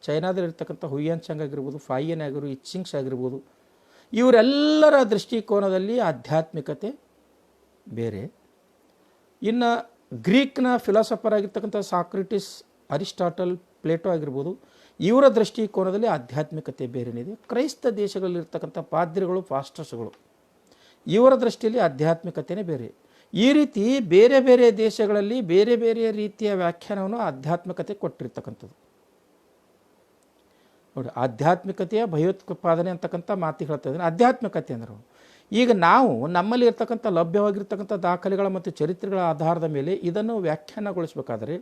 ಚೈನಾದಲ್ಲಿರ್ತಕ್ಕಂಥ ಹುಯ್ಯನ್ ಚಾಂಗ್ ಆಗಿರ್ಬೋದು, ಫಾಯಿಯನ್ ಆಗಿರ್ಬೋದು, ಇಚ್ಚಿಂಗ್ಸ್ ಆಗಿರ್ಬೋದು, ಇವರೆಲ್ಲರ ದೃಷ್ಟಿಕೋನದಲ್ಲಿ ಆಧ್ಯಾತ್ಮಿಕತೆ ಬೇರೆ. ಇನ್ನು ಗ್ರೀಕ್ನ ಫಿಲಾಸಫರ್ ಆಗಿರ್ತಕ್ಕಂಥ ಸಾಕ್ರೆಟಿಸ್, ಅರಿಸ್ಟಾಟಲ್, ಪ್ಲೇಟೋ ಆಗಿರ್ಬೋದು, ಇವರ ದೃಷ್ಟಿಕೋನದಲ್ಲಿ ಆಧ್ಯಾತ್ಮಿಕತೆ ಬೇರೆನಿದೆ. ಕ್ರೈಸ್ತ ದೇಶಗಳಲ್ಲಿರ್ತಕ್ಕಂಥ ಪಾದ್ರಿಗಳು, ಪಾಸ್ಟರ್ಸ್ಗಳು, ಇವರ ದೃಷ್ಟಿಯಲ್ಲಿ ಆಧ್ಯಾತ್ಮಿಕತೆಯೇ ಬೇರೆ. ಈ ರೀತಿ ಬೇರೆ ಬೇರೆ ದೇಶಗಳಲ್ಲಿ ಬೇರೆ ಬೇರೆ ರೀತಿಯ ವ್ಯಾಖ್ಯಾನವನ್ನು ಆಧ್ಯಾತ್ಮಿಕತೆ ಕೊಟ್ಟಿರ್ತಕ್ಕಂಥದ್ದು. ನೋಡಿ, ಆಧ್ಯಾತ್ಮಿಕತೆಯ ಭಯೋತ್ಪಾದನೆ ಅಂತಕ್ಕಂಥ ಮಾತು ಹೇಳ್ತಾ ಇದ್ದೀನಿ. ಆಧ್ಯಾತ್ಮಿಕತೆ ಅಂದರು. ಈಗ ನಾವು ನಮ್ಮಲ್ಲಿ ಇರ್ತಕ್ಕಂಥ ಲಭ್ಯವಾಗಿರ್ತಕ್ಕಂಥ ದಾಖಲೆಗಳ ಮತ್ತು ಚರಿತ್ರೆಗಳ ಆಧಾರದ ಮೇಲೆ ಇದನ್ನು ವ್ಯಾಖ್ಯಾನಗೊಳಿಸಬೇಕಾದರೆ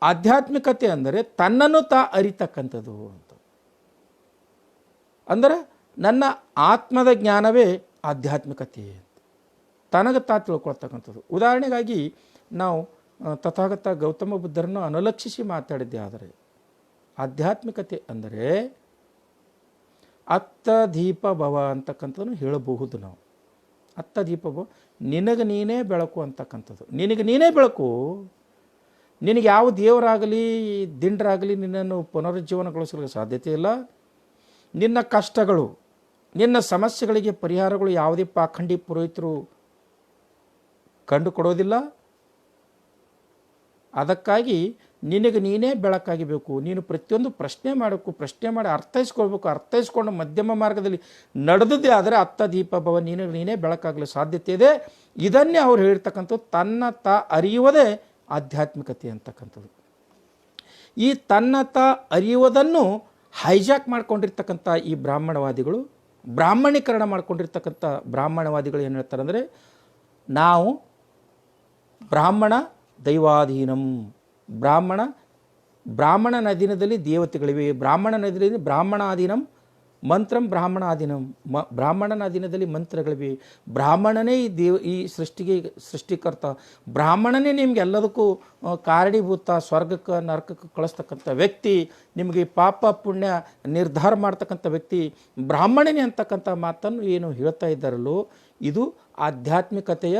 ಆಧ್ಯಾತ್ಮಿಕತೆ ಅಂದರೆ ತನ್ನನ್ನು ಅರಿತಕ್ಕಂಥದ್ದು ಅಂತ. ಅಂದರೆ ನನ್ನ ಆತ್ಮದ ಜ್ಞಾನವೇ ಆಧ್ಯಾತ್ಮಿಕತೆ ಅಂತ, ತನಗೆ ತಿಳ್ಕೊಳ್ತಕ್ಕಂಥದ್ದು. ಉದಾಹರಣೆಗಾಗಿ ನಾವು ತಥಾಗತ ಗೌತಮ ಬುದ್ಧರನ್ನು ಅನುಲಕ್ಷಿಸಿ ಮಾತಾಡಿದ್ದೆ. ಆದರೆ ಆಧ್ಯಾತ್ಮಿಕತೆ ಅಂದರೆ ಅತ್ತ ದೀಪ ಭವ ಅಂತಕ್ಕಂಥದ್ದನ್ನು ಹೇಳಬಹುದು ನಾವು. ಅತ್ತ ದೀಪ ಭವ, ನಿನಗೆ ನೀನೇ ಬೆಳಕು ಅಂತಕ್ಕಂಥದ್ದು. ನಿನಗೆ ನೀನೇ ಬೆಳಕು. ನಿನಗೆ ಯಾವ ದೇವರಾಗಲಿ ದಿಂಡರಾಗಲಿ ನಿನ್ನನ್ನು ಪುನರುಜ್ಜೀವನಗೊಳಿಸಲು ಸಾಧ್ಯತೆ ಇಲ್ಲ. ನಿನ್ನ ಕಷ್ಟಗಳು, ನಿನ್ನ ಸಮಸ್ಯೆಗಳಿಗೆ ಪರಿಹಾರಗಳು ಯಾವುದೇ ಪಾಖಂಡಿ ಪುರೋಹಿತರು ಕಂಡುಕೊಡೋದಿಲ್ಲ. ಅದಕ್ಕಾಗಿ ನಿನಗೆ ನೀನೇ ಬೆಳಕಾಗಿಬೇಕು. ನೀನು ಪ್ರತಿಯೊಂದು ಪ್ರಶ್ನೆ ಮಾಡಬೇಕು, ಪ್ರಶ್ನೆ ಮಾಡಿ ಅರ್ಥೈಸ್ಕೊಳ್ಬೇಕು. ಅರ್ಥೈಸ್ಕೊಂಡು ಮಧ್ಯಮ ಮಾರ್ಗದಲ್ಲಿ ನಡೆದದ್ದೇ ಆದರೆ ಅತ್ತ ದೀಪ ಭವ, ನೀನೇ ಬೆಳಕಾಗಲು ಸಾಧ್ಯತೆ ಇದೆ. ಇದನ್ನೇ ಅವ್ರು ಹೇಳಿರ್ತಕ್ಕಂಥದ್ದು ತನ್ನ ಅರಿಯುವುದೇ ಆಧ್ಯಾತ್ಮಿಕತೆ ಅಂತಕ್ಕಂಥದ್ದು. ಈ ತನ್ನ ಅರಿಯುವುದನ್ನು ಹೈಜಾಕ್ ಮಾಡ್ಕೊಂಡಿರ್ತಕ್ಕಂಥ ಈ ಬ್ರಾಹ್ಮಣವಾದಿಗಳು, ಬ್ರಾಹ್ಮಣೀಕರಣ ಮಾಡ್ಕೊಂಡಿರ್ತಕ್ಕಂಥ ಬ್ರಾಹ್ಮಣವಾದಿಗಳು ಏನು ಹೇಳ್ತಾರೆ ಅಂದರೆ, ನಾವು ಬ್ರಾಹ್ಮಣ ದೈವಾಧೀನಂ, ಬ್ರಾಹ್ಮಣನ ಅಧೀನದಲ್ಲಿ ದೇವತೆಗಳಿವೆ, ಬ್ರಾಹ್ಮಣನ ಅಧೀನದಲ್ಲಿ ಬ್ರಾಹ್ಮಣಾಧೀನಂ ಮಂತ್ರಂ ಬ್ರಾಹ್ಮಣಾಧೀನಂ, ಬ್ರಾಹ್ಮಣನ ಅಧೀನದಲ್ಲಿ ಮಂತ್ರಗಳಿವೆ, ಬ್ರಾಹ್ಮಣನೇ ಈ ಸೃಷ್ಟಿಗೆ ಸೃಷ್ಟಿಕರ್ತ, ಬ್ರಾಹ್ಮಣನೇ ನಿಮ್ಗೆ ಎಲ್ಲದಕ್ಕೂ ಕಾರಣೀಭೂತ, ಸ್ವರ್ಗಕ್ಕೆ ನರಕಕ್ಕೆ ಕಳಿಸ್ತಕ್ಕಂಥ ವ್ಯಕ್ತಿ, ನಿಮಗೆ ಪಾಪ ಪುಣ್ಯ ನಿರ್ಧಾರ ಮಾಡ್ತಕ್ಕಂಥ ವ್ಯಕ್ತಿ ಬ್ರಾಹ್ಮಣನೇ ಅಂತಕ್ಕಂಥ ಮಾತನ್ನು ಏನು ಹೇಳ್ತಾ ಇದ್ದಾರಲ್ಲೋ, ಇದು ಆಧ್ಯಾತ್ಮಿಕತೆಯ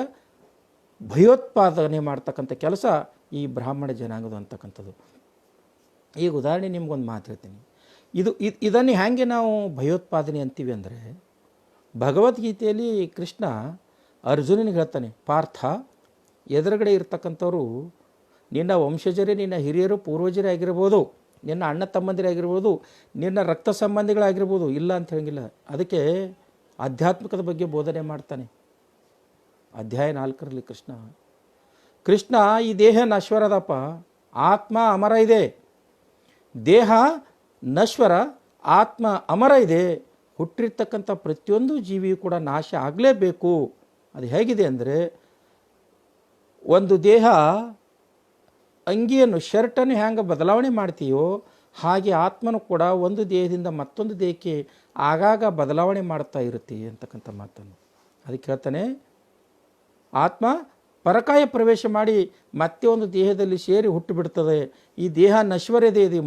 ಭಯೋತ್ಪಾದನೆ ಮಾಡ್ತಕ್ಕಂಥ ಕೆಲಸ ಈ ಬ್ರಾಹ್ಮಣ ಜನಾಂಗದ ಅಂತಕ್ಕಂಥದ್ದು. ಈಗ ಉದಾಹರಣೆ ನಿಮ್ಗೊಂದು ಮಾತು ಹೇಳ್ತೀನಿ. ಇದನ್ನು ಹೇಗೆ ನಾವು ಭಯೋತ್ಪಾದನೆ ಅಂತೀವಿ ಅಂದರೆ, ಭಗವದ್ಗೀತೆಯಲ್ಲಿ ಕೃಷ್ಣ ಅರ್ಜುನನಿಗೆ ಹೇಳ್ತಾನೆ, ಪಾರ್ಥ, ಎದುರುಗಡೆ ಇರ್ತಕ್ಕಂಥವ್ರು ನಿನ್ನ ವಂಶಜರೇ, ನಿನ್ನ ಹಿರಿಯರು ಪೂರ್ವಜರೇ ಆಗಿರ್ಬೋದು, ನಿನ್ನ ಅಣ್ಣ ತಮ್ಮಂದಿರೇ ಆಗಿರ್ಬೋದು, ನಿನ್ನ ರಕ್ತ ಸಂಬಂಧಿಗಳಾಗಿರ್ಬೋದು, ಇಲ್ಲ ಅಂತ ಹೇಳಂಗಿಲ್ಲ. ಅದಕ್ಕೆ ಆಧ್ಯಾತ್ಮಿಕದ ಬಗ್ಗೆ ಬೋಧನೆ ಮಾಡ್ತಾನೆ. ಅಧ್ಯಾಯ 4ರಲ್ಲಿ ಕೃಷ್ಣ ಈ ದೇಹ ನಶ್ವರದಪ್ಪ, ಆತ್ಮ ಅಮರ ಇದೆ. ದೇಹ ನಶ್ವರ, ಆತ್ಮ ಅಮರ ಇದೆ. ಹುಟ್ಟಿರ್ತಕ್ಕಂಥ ಪ್ರತಿಯೊಂದು ಜೀವಿಯು ಕೂಡ ನಾಶ ಆಗಲೇಬೇಕು. ಅದು ಹೇಗಿದೆ ಅಂದರೆ, ಒಂದು ದೇಹ ಅಂಗಿಯನ್ನು, ಶರ್ಟನ್ನು ಹ್ಯಾಂಗೆ ಬದಲಾವಣೆ ಮಾಡ್ತೀಯೋ ಹಾಗೆ ಆತ್ಮನು ಕೂಡ ಒಂದು ದೇಹದಿಂದ ಮತ್ತೊಂದು ದೇಹಕ್ಕೆ ಆಗಾಗ ಬದಲಾವಣೆ ಮಾಡ್ತಾ ಇರುತ್ತೆ ಅಂತಕ್ಕಂಥ ಮಾತನ್ನು. ಅದಕ್ಕೆ ಹೇಳ್ತಾನೆ, ಆತ್ಮ ಪರಕಾಯ ಪ್ರವೇಶ ಮಾಡಿ ಮತ್ತೆ ಒಂದು ದೇಹದಲ್ಲಿ ಸೇರಿ ಹುಟ್ಟುಬಿಡ್ತದೆ. ಈ ದೇಹ ನಶ್ವರದೆ, ಇದು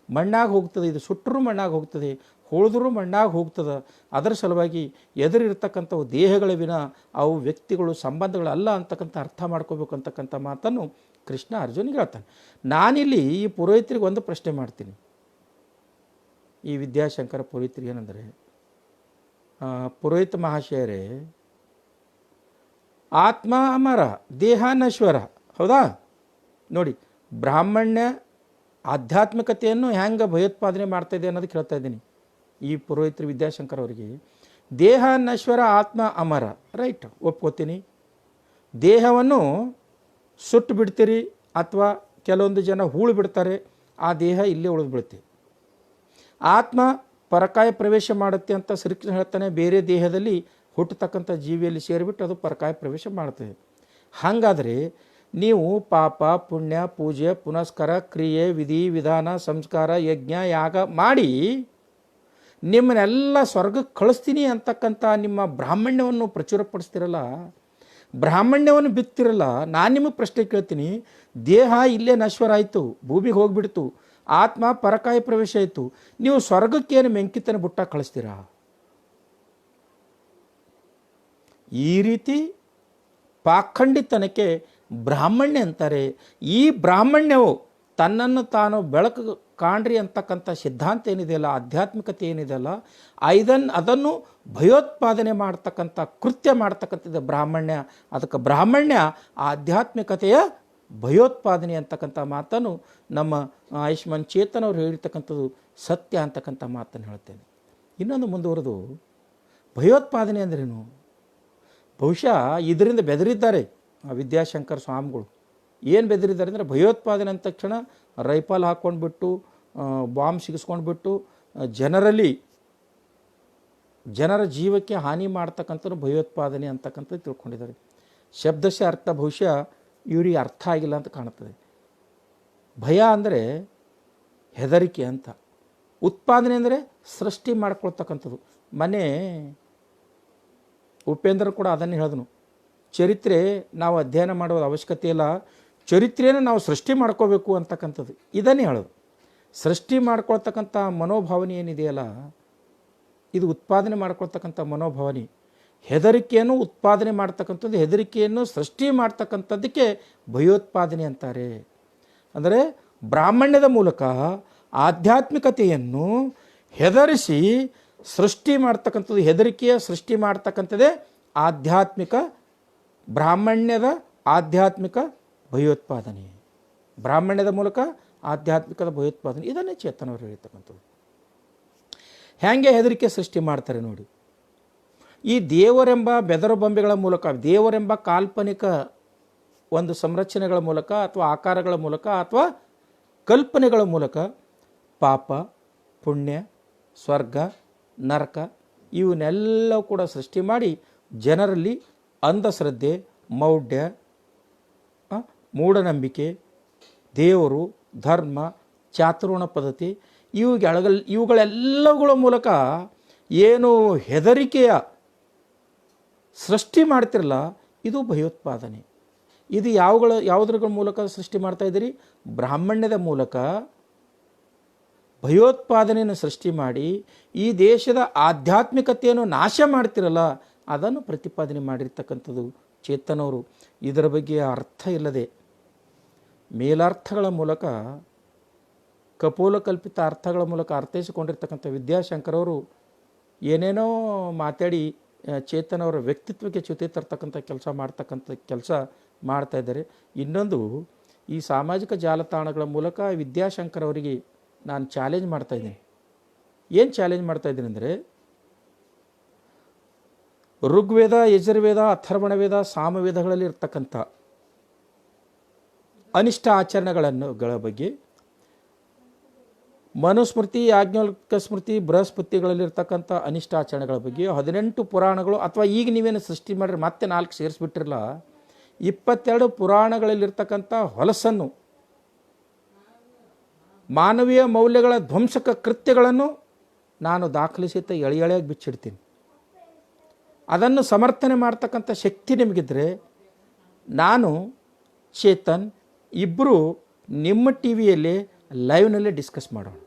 ಮಣ್ಣಾಗಿ ಹೋಗ್ತದೆ, ಇದು ಸುಟ್ಟರೂ ಮಣ್ಣಾಗಿ ಹೋಗ್ತದೆ, ಹೋಳಿದ್ರೂ ಮಣ್ಣಾಗಿ ಹೋಗ್ತದೆ. ಅದರ ಸಲುವಾಗಿ ಎದುರಿರ್ತಕ್ಕಂಥವು ದೇಹಗಳ ವಿನ ಅವು ವ್ಯಕ್ತಿಗಳು, ಸಂಬಂಧಗಳಲ್ಲ ಅಂತಕ್ಕಂಥ ಅರ್ಥ ಮಾಡ್ಕೋಬೇಕು ಅಂತಕ್ಕಂಥ ಮಾತನ್ನು ಕೃಷ್ಣ ಅರ್ಜುನಿಗೆ ಹೇಳ್ತಾನೆ. ನಾನಿಲ್ಲಿ ಈ ಪುರೋಹಿತರಿಗೆ ಒಂದು ಪ್ರಶ್ನೆ ಮಾಡ್ತೀನಿ. ಈ ವಿದ್ಯಾಶಂಕರ ಪುರೋಹಿತರಿಗೆ ಏನಂದರೆ, ಪುರೋಹಿತ ಮಹಾಶಯರೇ, ಆತ್ಮ ಅಮರ, ದೇಹ ನಶ್ವರ, ಹೌದಾ? ನೋಡಿ, ಬ್ರಾಹ್ಮಣ್ಯ ಆಧ್ಯಾತ್ಮಿಕತೆಯನ್ನು ಹೆಂಗೆ ಭಯೋತ್ಪಾದನೆ ಮಾಡ್ತಾ ಇದೆ ಅನ್ನೋದಕ್ಕೆ ಹೇಳ್ತಾ ಇದ್ದೀನಿ. ಈ ಪುರೋಹಿತರು ವಿದ್ಯಾಶಂಕರ್ ಅವರಿಗೆ ದೇಹ ನಶ್ವರ, ಆತ್ಮ ಅಮರ, ರೈಟ್, ಒಪ್ಕೋತೀನಿ. ದೇಹವನ್ನು ಸುಟ್ಟು ಬಿಡ್ತೀರಿ ಅಥವಾ ಕೆಲವೊಂದು ಜನ ಹೂಳು ಬಿಡ್ತಾರೆ, ಆ ದೇಹ ಇಲ್ಲೇ ಉಳಿದು ಬಿಡುತ್ತೆ. ಆತ್ಮ ಪರಕಾಯ ಪ್ರವೇಶ ಮಾಡುತ್ತೆ ಅಂತ ಶ್ರೀಕೃಷ್ಣ ಹೇಳ್ತಾನೆ. ಬೇರೆ ದೇಹದಲ್ಲಿ ಹುಟ್ಟತಕ್ಕಂಥ ಜೀವಿಯಲ್ಲಿ ಸೇರಿಬಿಟ್ಟು ಅದು ಪರಕಾಯ ಪ್ರವೇಶ ಮಾಡ್ತದೆ. ಹಾಗಾದರೆ ನೀವು ಪಾಪ ಪುಣ್ಯ ಪೂಜೆ ಪುನಸ್ಕಾರ ಕ್ರಿಯೆ ವಿಧಿ ವಿಧಾನ ಸಂಸ್ಕಾರ ಯಜ್ಞ ಯಾಗ ಮಾಡಿ ನಿಮ್ಮನ್ನೆಲ್ಲ ಸ್ವರ್ಗಕ್ಕೆ ಕಳಿಸ್ತೀನಿ ಅಂತಕ್ಕಂಥ ನಿಮ್ಮ ಬ್ರಾಹ್ಮಣ್ಯವನ್ನು ಪ್ರಚುರಪಡಿಸ್ತಿರಲ್ಲ, ಬ್ರಾಹ್ಮಣ್ಯವನ್ನು ಬಿತ್ತಿರಲ್ಲ. ನಾನು ನಿಮಗೆ ಪ್ರಶ್ನೆ ಕೇಳ್ತೀನಿ, ದೇಹ ಇಲ್ಲೇ ನಶ್ವರ ಆಯಿತು, ಭೂಮಿಗೆ ಹೋಗಿಬಿಡ್ತು, ಆತ್ಮ ಪರಕಾಯ ಪ್ರವೇಶ ಆಯಿತು, ನೀವು ಸ್ವರ್ಗಕ್ಕೇನು ಮೆಂಕಿತನ ಬುಟ್ಟ ಕಳಿಸ್ತೀರಾ? ಈ ರೀತಿ ಪಾಖಂಡಿತನಕ್ಕೆ ಬ್ರಾಹ್ಮಣ್ಯ ಅಂತಾರೆ. ಈ ಬ್ರಾಹ್ಮಣ್ಯವು ತನ್ನನ್ನು ತಾನು ಬೆಳಕು ಕಾಣ್ರಿ ಅಂತಕ್ಕಂಥ ಸಿದ್ಧಾಂತ ಏನಿದೆಯಲ್ಲ, ಆಧ್ಯಾತ್ಮಿಕತೆ ಏನಿದೆಯಲ್ಲ, ಅದನ್ನು ಭಯೋತ್ಪಾದನೆ ಮಾಡ್ತಕ್ಕಂಥ ಕೃತ್ಯ ಮಾಡ್ತಕ್ಕಂಥದ್ದು ಬ್ರಾಹ್ಮಣ್ಯ. ಅದಕ್ಕೆ ಬ್ರಾಹ್ಮಣ್ಯ ಆಧ್ಯಾತ್ಮಿಕತೆಯ ಭಯೋತ್ಪಾದನೆ ಅಂತಕ್ಕಂಥ ಮಾತನ್ನು ನಮ್ಮ ಆಯುಷ್ಮಾನ್ ಚೇತನ್ ಅವರು ಹೇಳಿರ್ತಕ್ಕಂಥದ್ದು ಸತ್ಯ ಅಂತಕ್ಕಂಥ ಮಾತನ್ನು ಹೇಳ್ತೇನೆ. ಇನ್ನೊಂದು ಮುಂದುವರೆದು, ಭಯೋತ್ಪಾದನೆ ಅಂದ್ರೇನು? ಬಹುಶಃ ಇದರಿಂದ ಬೆದರಿದ್ದಾರೆ ಆ ವಿದ್ಯಾಶಂಕರ್ ಸ್ವಾಮಿಗಳು. ಏನು ಬೆದರಿದ್ದಾರೆ ಅಂದರೆ, ಭಯೋತ್ಪಾದನೆ ಅಂದ ತಕ್ಷಣ ರೈಫಲ್ ಹಾಕ್ಕೊಂಡ್ಬಿಟ್ಟು ಬಾಂಬ್ ಸಿಗಿಸ್ಕೊಂಡ್ಬಿಟ್ಟು ಜನರ ಜೀವಕ್ಕೆ ಹಾನಿ ಮಾಡ್ತಕ್ಕಂಥದ್ದು ಭಯೋತ್ಪಾದನೆ ಅಂತಕ್ಕಂಥದ್ದು ತಿಳ್ಕೊಂಡಿದ್ದಾರೆ. ಶಬ್ದಶಃ ಅರ್ಥ ಬಹುಶಃ ಇವರಿಗೆ ಅರ್ಥ ಆಗಿಲ್ಲ ಅಂತ ಕಾಣುತ್ತದೆ. ಭಯ ಅಂದರೆ ಹೆದರಿಕೆ ಅಂತ, ಉತ್ಪಾದನೆ ಅಂದರೆ ಸೃಷ್ಟಿ ಮಾಡ್ಕೊಳ್ತಕ್ಕಂಥದ್ದು. ಮನೆ ಉಪೇಂದ್ರ ಕೂಡ ಅದನ್ನೇ ಹೇಳಿದನು, ಚರಿತ್ರೆ ನಾವು ಅಧ್ಯಯನ ಮಾಡೋದು ಅವಶ್ಯಕತೆ ಇಲ್ಲ, ಚರಿತ್ರೆಯನ್ನು ನಾವು ಸೃಷ್ಟಿ ಮಾಡ್ಕೋಬೇಕು ಅಂತಕ್ಕಂಥದ್ದು. ಇದನ್ನೇ ಹೇಳೋದು. ಸೃಷ್ಟಿ ಮಾಡ್ಕೊಳ್ತಕ್ಕಂಥ ಮನೋಭಾವನೆ ಏನಿದೆಯಲ್ಲ, ಇದು ಉತ್ಪಾದನೆ ಮಾಡ್ಕೊಳ್ತಕ್ಕಂಥ ಮನೋಭಾವನೆ. ಹೆದರಿಕೆಯನ್ನು ಉತ್ಪಾದನೆ ಮಾಡ್ತಕ್ಕಂಥದ್ದು, ಹೆದರಿಕೆಯನ್ನು ಸೃಷ್ಟಿ ಮಾಡ್ತಕ್ಕಂಥದ್ದಕ್ಕೆ ಭಯೋತ್ಪಾದನೆ ಅಂತಾರೆ. ಅಂದರೆ ಬ್ರಾಹ್ಮಣ್ಯದ ಮೂಲಕ ಆಧ್ಯಾತ್ಮಿಕತೆಯನ್ನು ಹೆದರಿಸಿ ಸೃಷ್ಟಿ ಮಾಡ್ತಕ್ಕಂಥದ್ದು, ಹೆದರಿಕೆಯ ಸೃಷ್ಟಿ ಮಾಡ್ತಕ್ಕಂಥದ್ದೇ ಬ್ರಾಹ್ಮಣ್ಯದ ಆಧ್ಯಾತ್ಮಿಕ ಭಯೋತ್ಪಾದನೆ. ಬ್ರಾಹ್ಮಣ್ಯದ ಮೂಲಕ ಆಧ್ಯಾತ್ಮಿಕದ ಭಯೋತ್ಪಾದನೆ, ಇದನ್ನೇ ಚೇತನವರು ಹೇಳಿರ್ತಕ್ಕಂಥದ್ದು. ಹೇಗೆ ಹೆದರಿಕೆ ಸೃಷ್ಟಿ ಮಾಡ್ತಾರೆ ನೋಡಿ. ಈ ದೇವರೆಂಬ ಬೆದರು ಬೊಂಬೆಗಳ ಮೂಲಕ, ದೇವರೆಂಬ ಕಾಲ್ಪನಿಕ ಒಂದು ಸಂರಚನೆಗಳ ಮೂಲಕ ಅಥವಾ ಆಕಾರಗಳ ಮೂಲಕ ಅಥವಾ ಕಲ್ಪನೆಗಳ ಮೂಲಕ ಪಾಪ, ಪುಣ್ಯ, ಸ್ವರ್ಗ, ನರಕ ಇವನ್ನೆಲ್ಲವೂ ಕೂಡ ಸೃಷ್ಟಿ ಮಾಡಿ ಜನರಲ್ಲಿ ಅಂಧಶ್ರದ್ಧೆ, ಮೌಢ್ಯ, ಮೂಢನಂಬಿಕೆ, ದೇವರು, ಧರ್ಮ, ಚಾತುರ್ವರ್ಣ ಪದ್ಧತಿ ಇವುಗಳೆಲ್ಲವುಗಳ ಮೂಲಕ ಏನು ಹೆದರಿಕೆಯ ಸೃಷ್ಟಿ ಮಾಡ್ತಿರಲ್ಲ, ಇದು ಭಯೋತ್ಪಾದನೆ. ಇದು ಯಾವುದರ ಮೂಲಕ ಸೃಷ್ಟಿ ಮಾಡ್ತಾ ಇದ್ದೀರಿ? ಬ್ರಾಹ್ಮಣ್ಯದ ಮೂಲಕ ಭಯೋತ್ಪಾದನೆಯನ್ನು ಸೃಷ್ಟಿ ಮಾಡಿ ಈ ದೇಶದ ಆಧ್ಯಾತ್ಮಿಕತೆಯನ್ನು ನಾಶ ಮಾಡ್ತಿರಲ್ಲ, ಅದನ್ನು ಪ್ರತಿಪಾದನೆ ಮಾಡಿರ್ತಕ್ಕಂಥದ್ದು ಚೇತನವರು. ಇದರ ಬಗ್ಗೆ ಅರ್ಥ ಇಲ್ಲದೆ ಮೇಲಾರ್ಥಗಳ ಮೂಲಕ, ಕಪೋಲಕಲ್ಪಿತ ಅರ್ಥಗಳ ಮೂಲಕ ಅರ್ಥೈಸಿಕೊಂಡಿರ್ತಕ್ಕಂಥ ವಿದ್ಯಾಶಂಕರವರು ಏನೇನೋ ಮಾತಾಡಿ ಚೇತನವರ ವ್ಯಕ್ತಿತ್ವಕ್ಕೆ ಚ್ಯುತಿ ತರ್ತಕ್ಕಂಥ ಕೆಲಸ ಮಾಡ್ತಾ ಇದ್ದಾರೆ. ಇನ್ನೊಂದು, ಈ ಸಾಮಾಜಿಕ ಜಾಲತಾಣಗಳ ಮೂಲಕ ವಿದ್ಯಾಶಂಕರ್ ಅವರಿಗೆ ನಾನು ಚಾಲೆಂಜ್ ಮಾಡ್ತಾಯಿದ್ದೀನಿ. ಏನು ಚಾಲೆಂಜ್ ಮಾಡ್ತಾಯಿದ್ದೀನಿ ಅಂದರೆ, ಋಗ್ವೇದ, ಯಜುರ್ವೇದ, ಅಥರ್ವಣವೇದ, ಸಾಮವೇದಗಳಲ್ಲಿ ಇರ್ತಕ್ಕಂಥ ಅನಿಷ್ಟ ಆಚರಣೆಗಳ ಬಗ್ಗೆ, ಮನುಸ್ಮೃತಿ, ಯಾಜ್ಞವಲ್ಕ್ಯ ಸ್ಮೃತಿ, ಬೃಹಸ್ಪತಿಗಳಲ್ಲಿರ್ತಕ್ಕಂಥ ಅನಿಷ್ಟ ಆಚರಣೆಗಳ ಬಗ್ಗೆ 18 ಪುರಾಣಗಳು, ಅಥವಾ ಈಗ ನೀವೇನು ಸೃಷ್ಟಿ ಮಾಡಿದ್ರೆ ಮತ್ತೆ 4 ಸೇರಿಸ್ಬಿಟ್ಟಿರಲ್ಲ, 22 ಪುರಾಣಗಳಲ್ಲಿರ್ತಕ್ಕಂಥ ಹೊಲಸನ್ನು, ಮಾನವೀಯ ಮೌಲ್ಯಗಳ ಧ್ವಂಸಕ ಕೃತ್ಯಗಳನ್ನು ನಾನು ದಾಖಲಿಸಿತ ಎಳೆಯಾಗಿ ಬಿಚ್ಚಿಡ್ತೀನಿ. ಅದನ್ನು ಸಮರ್ಥನೆ ಮಾಡ್ತಕ್ಕಂಥ ಶಕ್ತಿ ನಿಮಗಿದ್ರೆ ನಾನು, ಚೇತನ್ ಇಬ್ಬರು ನಿಮ್ಮ ಟಿ ವಿಯಲ್ಲಿ ಲೈವ್ನಲ್ಲೇ ಡಿಸ್ಕಸ್ ಮಾಡೋಣ.